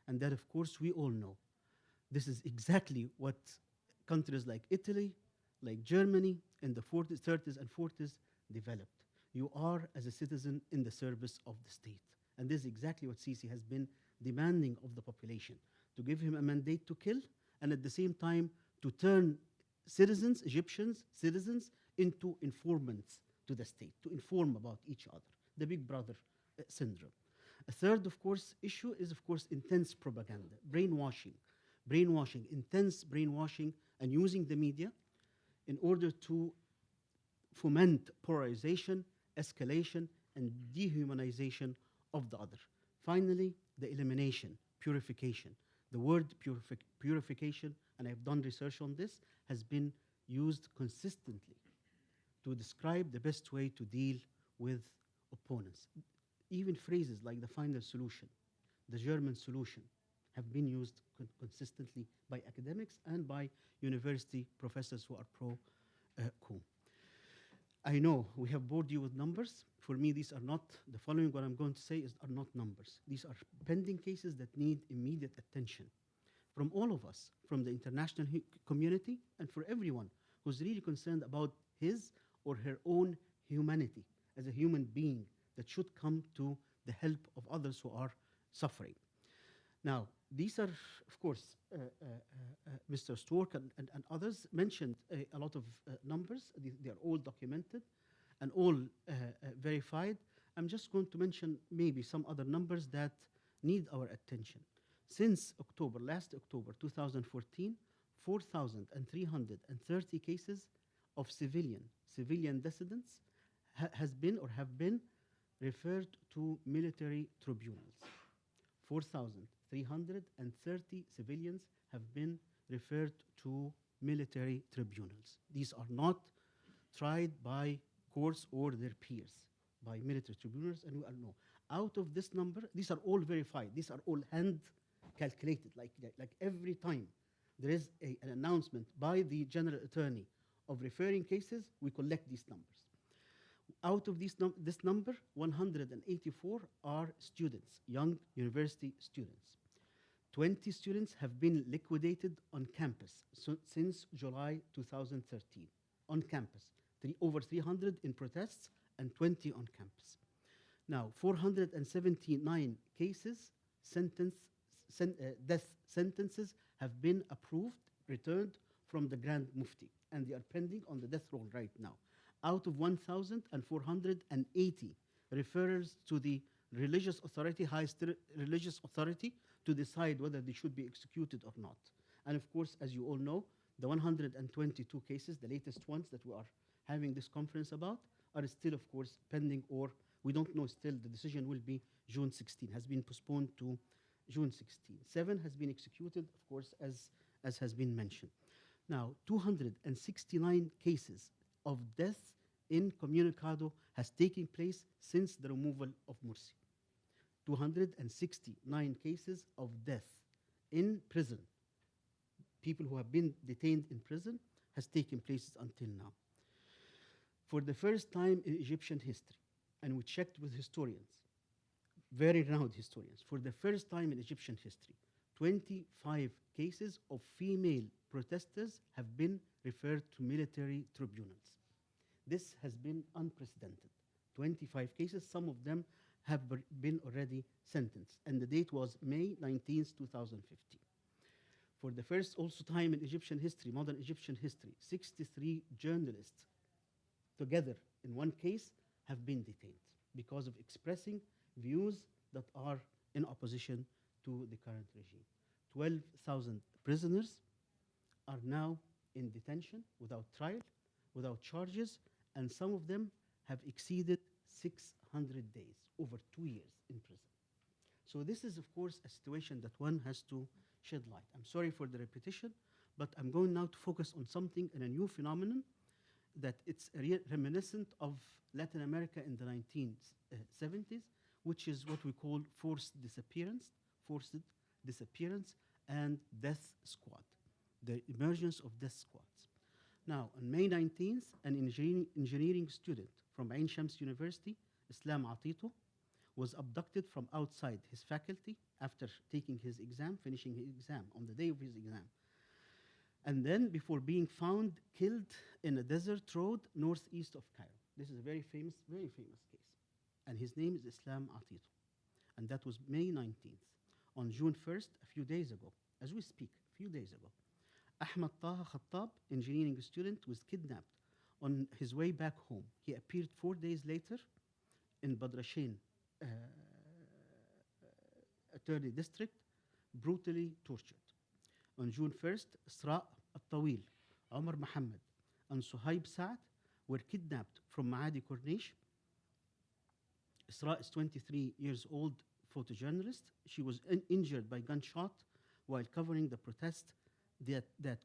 And that, of course, we all know. This is exactly what countries like Italy, like Germany, in the 40s, 30s, and 40s developed. You are, as a citizen, in the service of the state. And this is exactly what Sisi has been demanding of the population, to give him a mandate to kill, and at the same time to turn citizens, Egyptians, citizens, into informants to the state, to inform about each other, the big brother syndrome. A third, of course, issue is, of course, intense propaganda, brainwashing, intense brainwashing, and using the media in order to foment polarization, escalation, and dehumanization of the other. Finally, the elimination, purification. The word purification, and I've done research on this, has been used consistently to describe the best way to deal with opponents. Even phrases like the final solution, the German solution, have been used consistently by academics and by university professors who are pro-coup. I know we have bored you with numbers. For me, these are not, the following what I'm going to say are not numbers. These are pending cases that need immediate attention from all of us, from the international community, and for everyone who's really concerned about his or her own humanity as a human being that should come to the help of others who are suffering. Now, these are, of course, Mr. Stork and others mentioned a lot of numbers. They are all documented and all verified. I'm just going to mention maybe some other numbers that need our attention. Since October, last October 2014, 4,330 cases of civilian dissidents have been referred to military tribunals. 4,330 civilians have been referred to military tribunals. These are not tried by courts or their peers, by military tribunals, and we all know. Out of this number, these are all verified. These are all hand calculated. Like every time there is an announcement by the general attorney of referring cases, we collect these numbers. Out of this number, 184 are students, young university students. 20 students have been liquidated on campus since July 2013, on campus. Over 300 in protests and 20 on campus. Now, 479 cases sentenced death sentences have been approved, returned from the Grand Mufti, and they are pending on the death roll right now. Out of 1,480 referrals to the religious authority, highest religious authority, to decide whether they should be executed or not. And of course, as you all know, the 122 cases, the latest ones that we are having this conference about, are still, of course, pending, or we don't know still. The decision will be June 16, has been postponed to June 16. 7 has been executed, of course, as has been mentioned. Now, 269 cases of death in Communicado has taken place since the removal of Morsi. 269 cases of death in prison, people who have been detained in prison, has taken place until now. For the first time in Egyptian history, and we checked with historians, very renowned historians, for the first time in Egyptian history, 25 cases of female protesters have been referred to military tribunals. This has been unprecedented. 25 cases, some of them have been already sentenced, and the date was May 19th, 2015. For the first also time in Egyptian history, modern Egyptian history, 63 journalists together in one case have been detained because of expressing views that are in opposition to the current regime. 12,000 prisoners are now in detention without trial, without charges, and some of them have exceeded 600 days, over 2 years in prison. So this is, of course, a situation that one has to shed light. I'm sorry for the repetition, but I'm going now to focus on something in a new phenomenon that it's reminiscent of Latin America in the 1970s, which is what we call forced disappearance, and death squad, the emergence of death squads. Now, on May 19th, an engineering student from Ain Shams University, Islam Atito, was abducted from outside his faculty after taking his exam, finishing his exam, on the day of his exam. And then, before being found killed in a desert road northeast of Cairo. This is a very famous case. And his name is Islam Atito. And that was May 19th. On June 1st, a few days ago, as we speak, a few days ago, Ahmed Taha Khattab, engineering student, was kidnapped on his way back home. He appeared 4 days later in Badrashain Attorney District, brutally tortured. On June 1st, Isra Al-Tawil, Omar Mohammed, and Suhaib Saad were kidnapped from Maadi Corniche. Isra is 23 years old, photojournalist. She was injured by gunshot while covering the protest that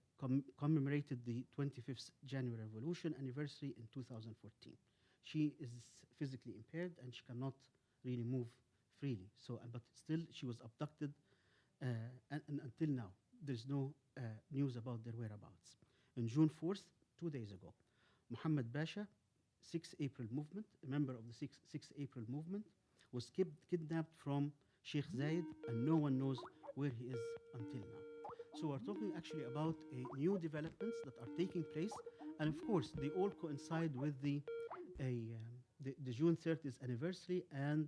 commemorated the 25th January Revolution anniversary in 2014. She is physically impaired and she cannot really move freely. So, but still, she was abducted, and until now, there's no news about their whereabouts. On June 4th, 2 days ago, Muhammad Basha, 6 April movement, a member of the 6 April movement, was kidnapped from Sheikh Zayed, and no one knows where he is until now. So we're talking actually about new developments that are taking place, and of course, they all coincide with the June 30th anniversary and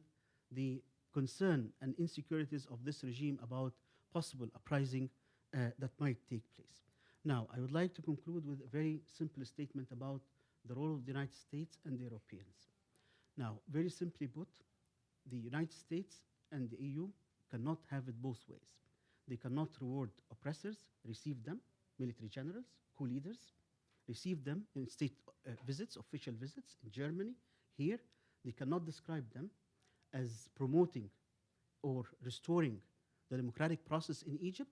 the concern and insecurities of this regime about possible uprising that might take place. Now, I would like to conclude with a very simple statement about the role of the United States and the Europeans. Now, very simply put, the United States and the EU cannot have it both ways. They cannot reward oppressors, receive them, military generals, coup leaders, receive them in state visits, official visits in Germany, here. They cannot describe them as promoting or restoring the democratic process in Egypt,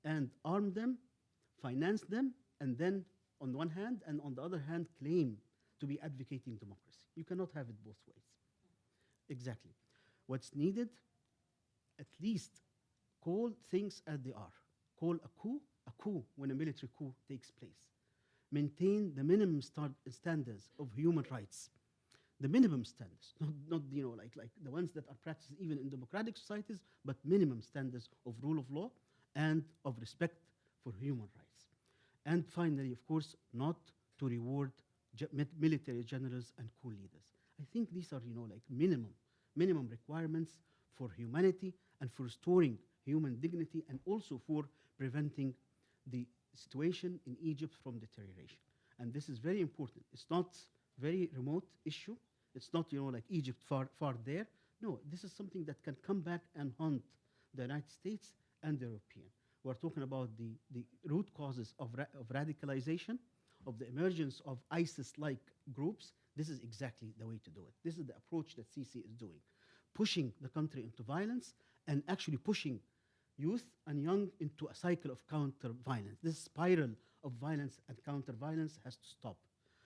and arm them, finance them, and then on one hand, and on the other hand, claim to be advocating democracy. You cannot have it both ways. Exactly. What's needed, at least call things as they are. Call a coup when a military coup takes place. Maintain the minimum standards of human rights. The minimum standards, not like the ones that are practiced even in democratic societies, but minimum standards of rule of law and of respect for human rights. And finally, of course, not to reward military generals and coup leaders. I think these are, like minimum requirements for humanity and for restoring human dignity, and also for preventing the situation in Egypt from deterioration. And this is very important. It's not very remote issue. It's not, like Egypt far there. No, this is something that can come back and haunt the United States and the European. We're talking about the root causes of radicalization, of the emergence of ISIS-like groups. This is exactly the way to do it. This is the approach that Sisi is doing, pushing the country into violence and actually pushing youth and young into a cycle of counter-violence. This spiral of violence and counter-violence has to stop.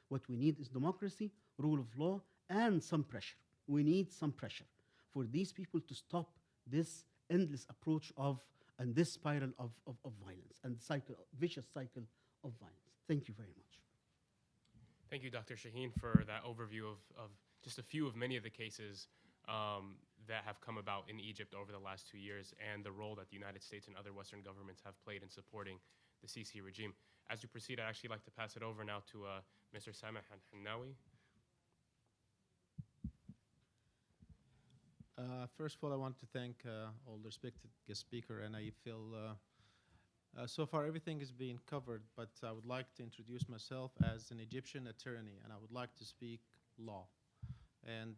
What we need is democracy, rule of law, and some pressure. We need some pressure for these people to stop this endless approach and this spiral of violence and vicious cycle of violence. Thank you very much. Thank you, Dr. Shahin, for that overview of just a few of many of the cases that have come about in Egypt over the last 2 years and the role that the United States and other Western governments have played in supporting the Sisi regime. As we proceed, I'd actually like to pass it over now to Mr. Sameh Al-Hannawi. First of all, I want to thank all the respected guest speaker, and I feel so far everything is being covered, but I would like to introduce myself as an Egyptian attorney, and I would like to speak law. And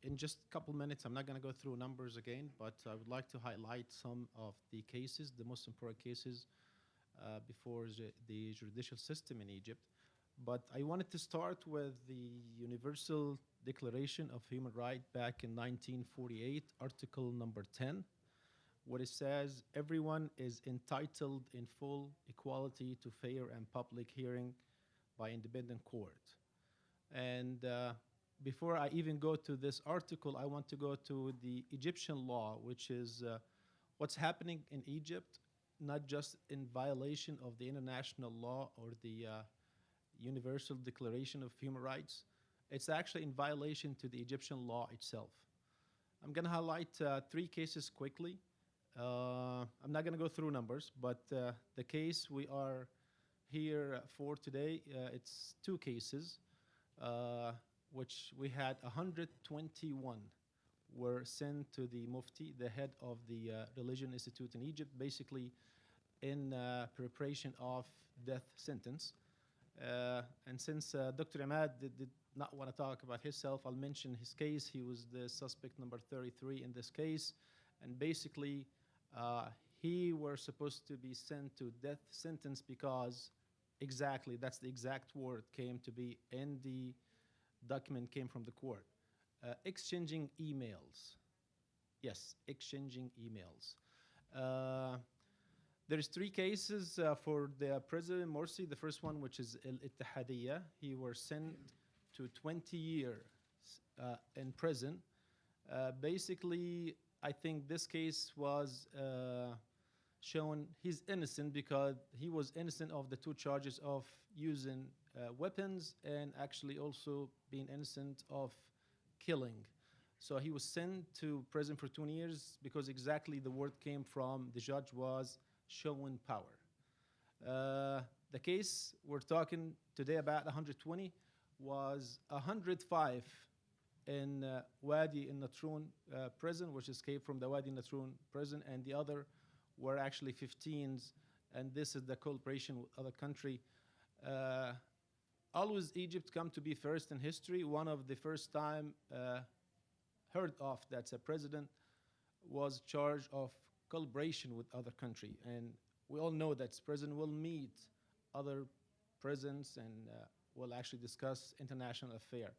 in just a couple minutes, I'm not going to go through numbers again, but I would like to highlight some of the cases, the most important cases before the judicial system in Egypt. But I wanted to start with the Universal Declaration of Human Rights back in 1948, Article number 10, where it says, everyone is entitled in full equality to fair and public hearing by independent court. And before I even go to this article, I want to go to the Egyptian law, which is what's happening in Egypt, not just in violation of the international law or the Universal Declaration of Human Rights. It's actually in violation to the Egyptian law itself. I'm going to highlight 3 cases quickly. I'm not going to go through numbers, but the case we are here for today, it's 2 cases, which we had 121 were sent to the Mufti, the head of the Religion Institute in Egypt, basically in preparation of death sentence. And since Dr. Emad did not want to talk about himself, I'll mention his case. He was the suspect number 33 in this case. And basically, he were supposed to be sent to death sentence because exactly, that's the exact word came to be in the document came from the court. Exchanging emails. Yes, exchanging emails. There's 3 cases for the President Morsi. The first one, which is Al-Ittihadiyya. He was sent to 20 years in prison. Basically, I think this case was shown he's innocent because he was innocent of the 2 charges of using weapons and actually also being innocent of killing. So he was sent to prison for 20 years because exactly the word came from the judge was showing power. The case we're talking today about 120 was 105 in Wadi in Natrun prison, which escaped from the Wadi Natrun prison, and the other were actually 15s, and this is the cooperation with other country. Always Egypt come to be first in history. One of the first time heard of that's a president was charged of collaboration with other country, and we all know that president will meet other presidents and will actually discuss international affair.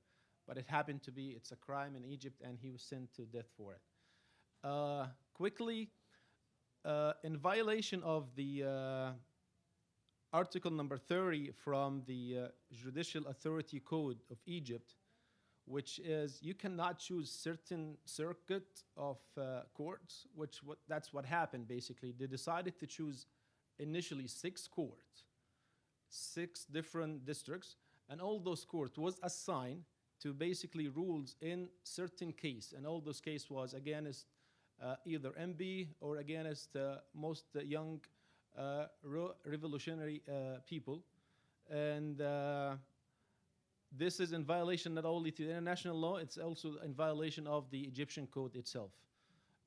But it happened to be it's a crime in Egypt, and he was sent to death for it. Quickly, in violation of the Article number 30 from the Judicial Authority Code of Egypt, which is you cannot choose certain circuit of courts, that's what happened basically. They decided to choose initially 6 courts, 6 different districts, and all those courts was assigned to basically rules in certain case, and all those case was against either MB or against most young revolutionary people, and this is in violation not only to the international law, it's also in violation of the Egyptian code itself.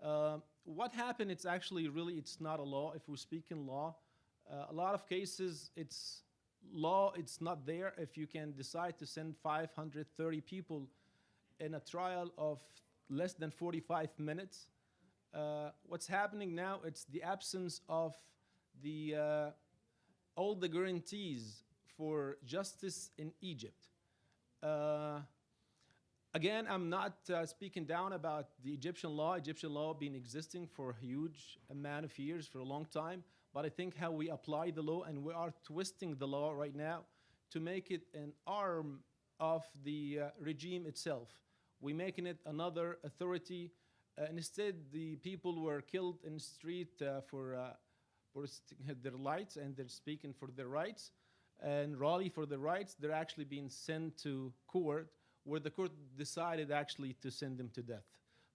What happened, it's actually really, it's not a law. If we speak in law, a lot of cases, it's law, it's not there. If you can decide to send 530 people in a trial of less than 45 minutes, what's happening now, it's the absence of the all the guarantees for justice in Egypt. Again, I'm not speaking down about the Egyptian law. Egyptian law been existing for a huge amount of years, for a long time. But I think how we apply the law, and we are twisting the law right now to make it an arm of the regime itself. We're making it another authority. Instead, the people were killed in the street for their rights, and they're speaking for their rights and rally for their rights. They're actually being sent to court, where the court decided actually to send them to death.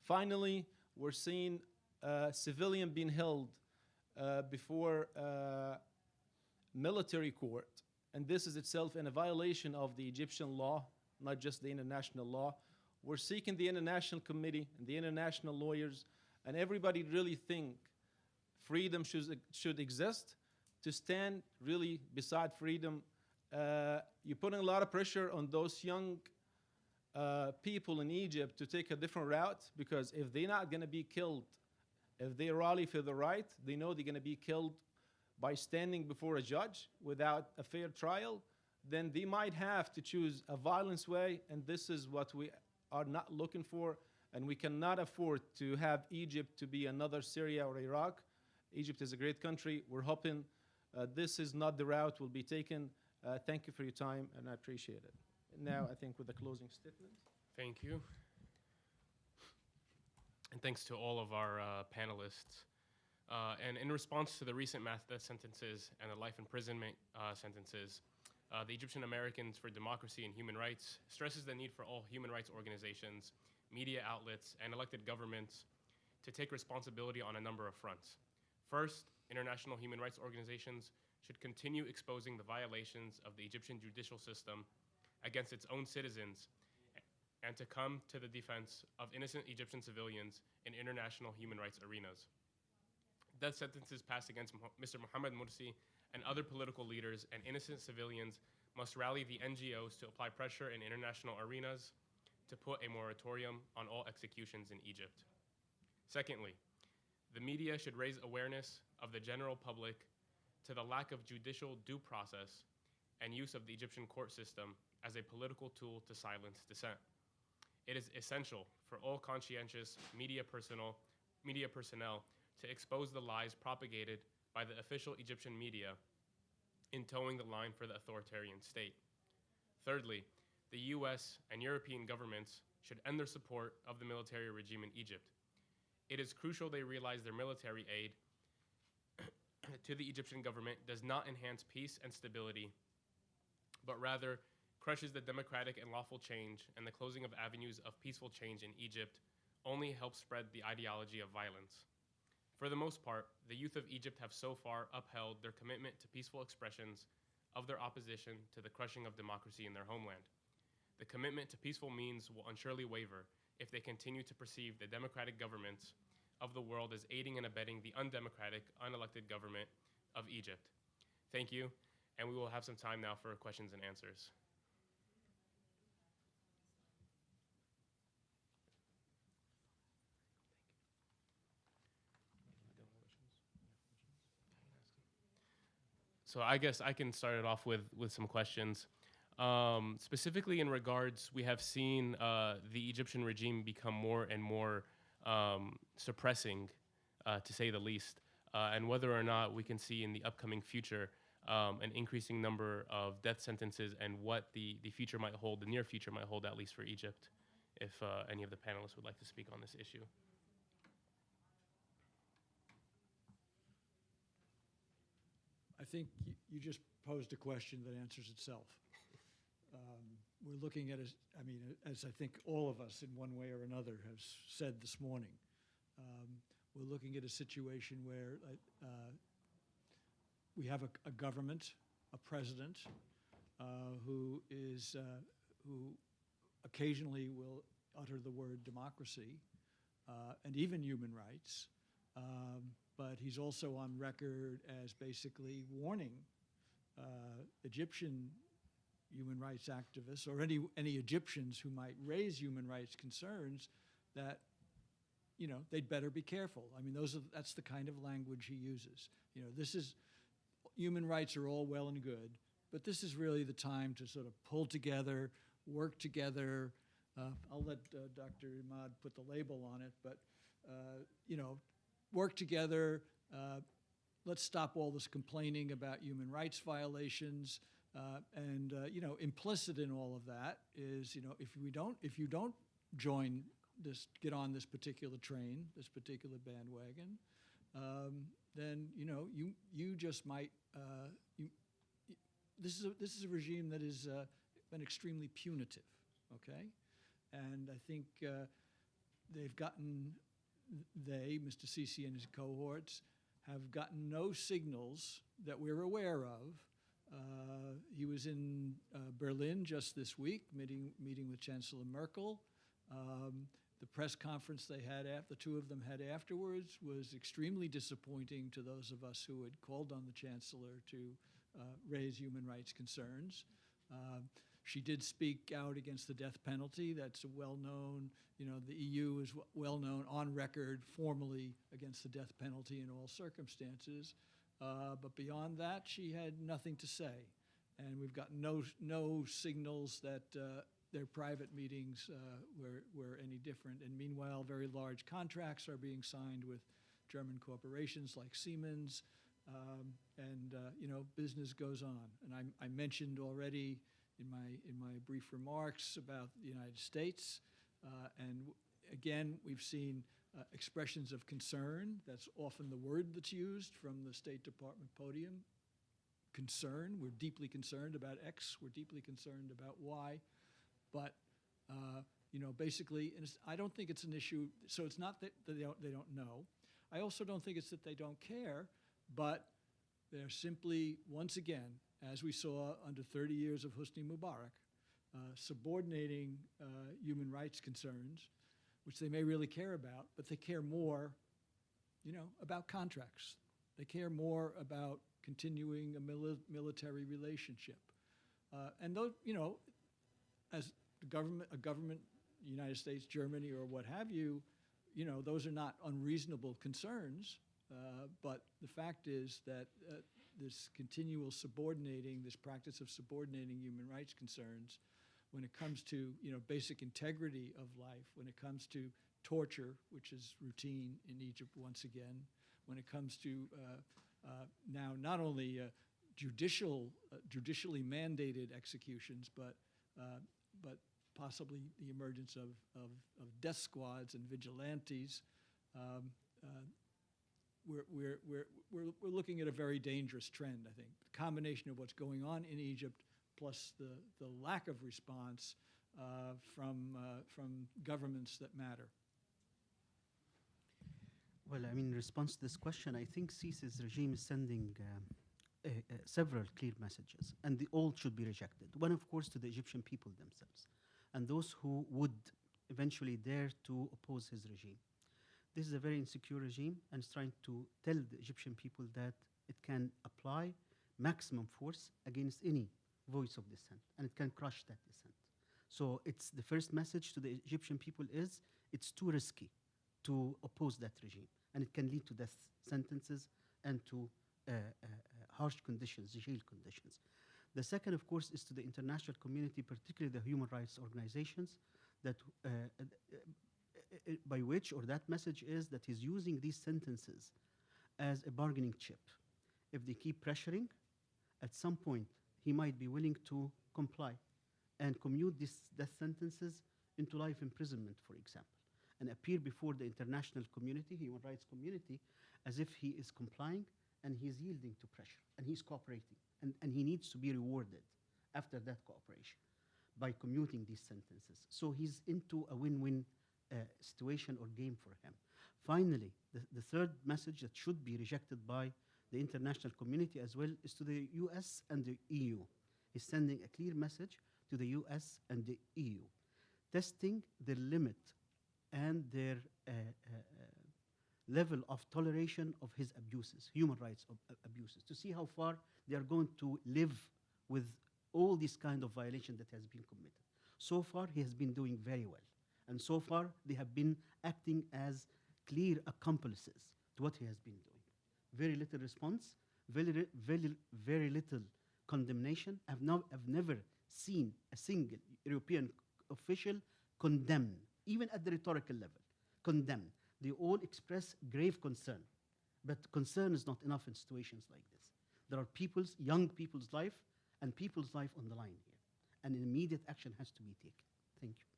Finally, we're seeing a civilian being held before military court, and this is itself in a violation of the Egyptian law, not just the international law. We're seeking the international committee and the international lawyers and everybody really think freedom should exist, to stand really beside freedom. You're putting a lot of pressure on those young people in Egypt to take a different route, because if they're not going to be killed, if they rally for the right, they know they're going to be killed by standing before a judge without a fair trial, then they might have to choose a violence way, and this is what we are not looking for, and we cannot afford to have Egypt to be another Syria or Iraq. Egypt is a great country. We're hoping this is not the route will be taken. Thank you for your time, and I appreciate it. Now, I think with the closing statement. Thank you. And thanks to all of our panelists. And in response to the recent mass death sentences and the life imprisonment sentences, the Egyptian Americans for Democracy and Human Rights stresses the need for all human rights organizations, media outlets, and elected governments to take responsibility on a number of fronts. First, international human rights organizations should continue exposing the violations of the Egyptian judicial system against its own citizens, and to come to the defense of innocent Egyptian civilians in international human rights arenas. Death sentences passed against Mr. Mohamed Morsi and other political leaders and innocent civilians must rally the NGOs to apply pressure in international arenas to put a moratorium on all executions in Egypt. Secondly, the media should raise awareness of the general public to the lack of judicial due process and use of the Egyptian court system as a political tool to silence dissent. It is essential for all conscientious media personnel to expose the lies propagated by the official Egyptian media in towing the line for the authoritarian state. Thirdly, the US and European governments should end their support of the military regime in Egypt. It is crucial they realize their military aid to the Egyptian government does not enhance peace and stability, but rather crushes the democratic and lawful change, and the closing of avenues of peaceful change in Egypt only helps spread the ideology of violence. For the most part, the youth of Egypt have so far upheld their commitment to peaceful expressions of their opposition to the crushing of democracy in their homeland. The commitment to peaceful means will unsurely waver if they continue to perceive the democratic governments of the world as aiding and abetting the undemocratic, unelected government of Egypt. Thank you, and we will have some time now for questions and answers. So I guess I can start it off with some questions. Specifically in regards, we have seen the Egyptian regime become more and more suppressing, to say the least, and whether or not we can see in the upcoming future an increasing number of death sentences, and what the future might hold, the near future might hold, at least for Egypt, if any of the panelists would like to speak on this issue. I think you just posed a question that answers itself. We're looking at, as I think all of us in one way or another have said this morning, we're looking at a situation where we have a government, a president, who occasionally will utter the word democracy, and even human rights. But he's also on record as basically warning Egyptian human rights activists or any Egyptians who might raise human rights concerns that, you know, they'd better be careful. I mean, that's the kind of language he uses. You know, human rights are all well and good, but this is really the time to sort of pull together, work together. I'll let Dr. Emad put the label on it, but, you know, work together. Let's stop all this complaining about human rights violations. You know, implicit in all of that is, you know, if you don't get on this particular train, this particular bandwagon, then, you know, you just might. This is a regime that has been extremely punitive. Okay, and I think Mr. Sisi and his cohorts, have gotten no signals that we're aware of. He was in Berlin just this week, meeting with Chancellor Merkel. The press conference the two of them had afterwards was extremely disappointing to those of us who had called on the Chancellor to raise human rights concerns. She did speak out against the death penalty. That's a well-known, you know, the EU is well-known on record formally against the death penalty in all circumstances. But beyond that, she had nothing to say. And we've got no signals that their private meetings were any different. And meanwhile, very large contracts are being signed with German corporations like Siemens. You know, business goes on. And I mentioned already in my brief remarks about the United States. And again, we've seen expressions of concern. That's often the word that's used from the State Department podium. Concern. We're deeply concerned about X. We're deeply concerned about Y. But you know, basically, I don't think it's an issue. So it's not that they don't know. I also don't think it's that they don't care. But they're simply, once again, as we saw under 30 years of Hosni Mubarak, subordinating human rights concerns, which they may really care about, but they care more, you know, about contracts. They care more about continuing a military relationship. And those, you know, as a government, United States, Germany, or what have you, you know, those are not unreasonable concerns. But the fact is that this continual subordinating, this practice of subordinating human rights concerns, when it comes to, you know, basic integrity of life, when it comes to torture, which is routine in Egypt once again, when it comes to now not only judicially mandated executions, but possibly the emergence of death squads and vigilantes. We're looking at a very dangerous trend, I think. The combination of what's going on in Egypt plus the lack of response from governments that matter. Well, I mean, in response to this question, I think Sisi's regime is sending several clear messages, and they all should be rejected. One, of course, to the Egyptian people themselves, and those who would eventually dare to oppose his regime. This is a very insecure regime, and it's trying to tell the Egyptian people that it can apply maximum force against any voice of dissent, and it can crush that dissent. So it's the first message to the Egyptian people is it's too risky to oppose that regime, and it can lead to death sentences and to harsh conditions, jail conditions. The second, of course, is to the international community, particularly the human rights organizations, that by which, or that message is that he's using these sentences as a bargaining chip. If they keep pressuring, at some point, he might be willing to comply and commute these death sentences into life imprisonment, for example, and appear before the international community, human rights community, as if he is complying and he's yielding to pressure and he's cooperating. And he needs to be rewarded after that cooperation by commuting these sentences. So he's into a win-win situation or game for him. Finally, the third message that should be rejected by the international community as well is to the US and the EU. He's sending a clear message to the US and the EU, testing their limit and their level of toleration of his abuses, human rights abuses, to see how far they are going to live with all this kind of violation that has been committed. So far, he has been doing very well. And so far, they have been acting as clear accomplices to what he has been doing. Very little response, very little condemnation. I've never seen a single European official condemn, even at the rhetorical level, condemn. They all express grave concern. But concern is not enough in situations like this. There are young people's life and people's life on the line here. And immediate action has to be taken. Thank you.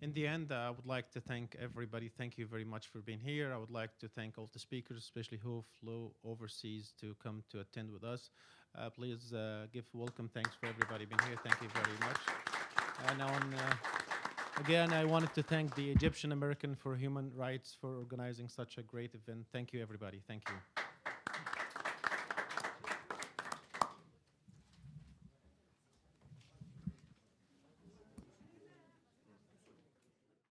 In the end, I would like to thank everybody. Thank you very much for being here. I would like to thank all the speakers, especially who flew overseas to come to attend with us. Please give welcome thanks for everybody being here. Thank you very much. And again, I wanted to thank the Egyptian American for Human Rights for organizing such a great event. Thank you, everybody. Thank you.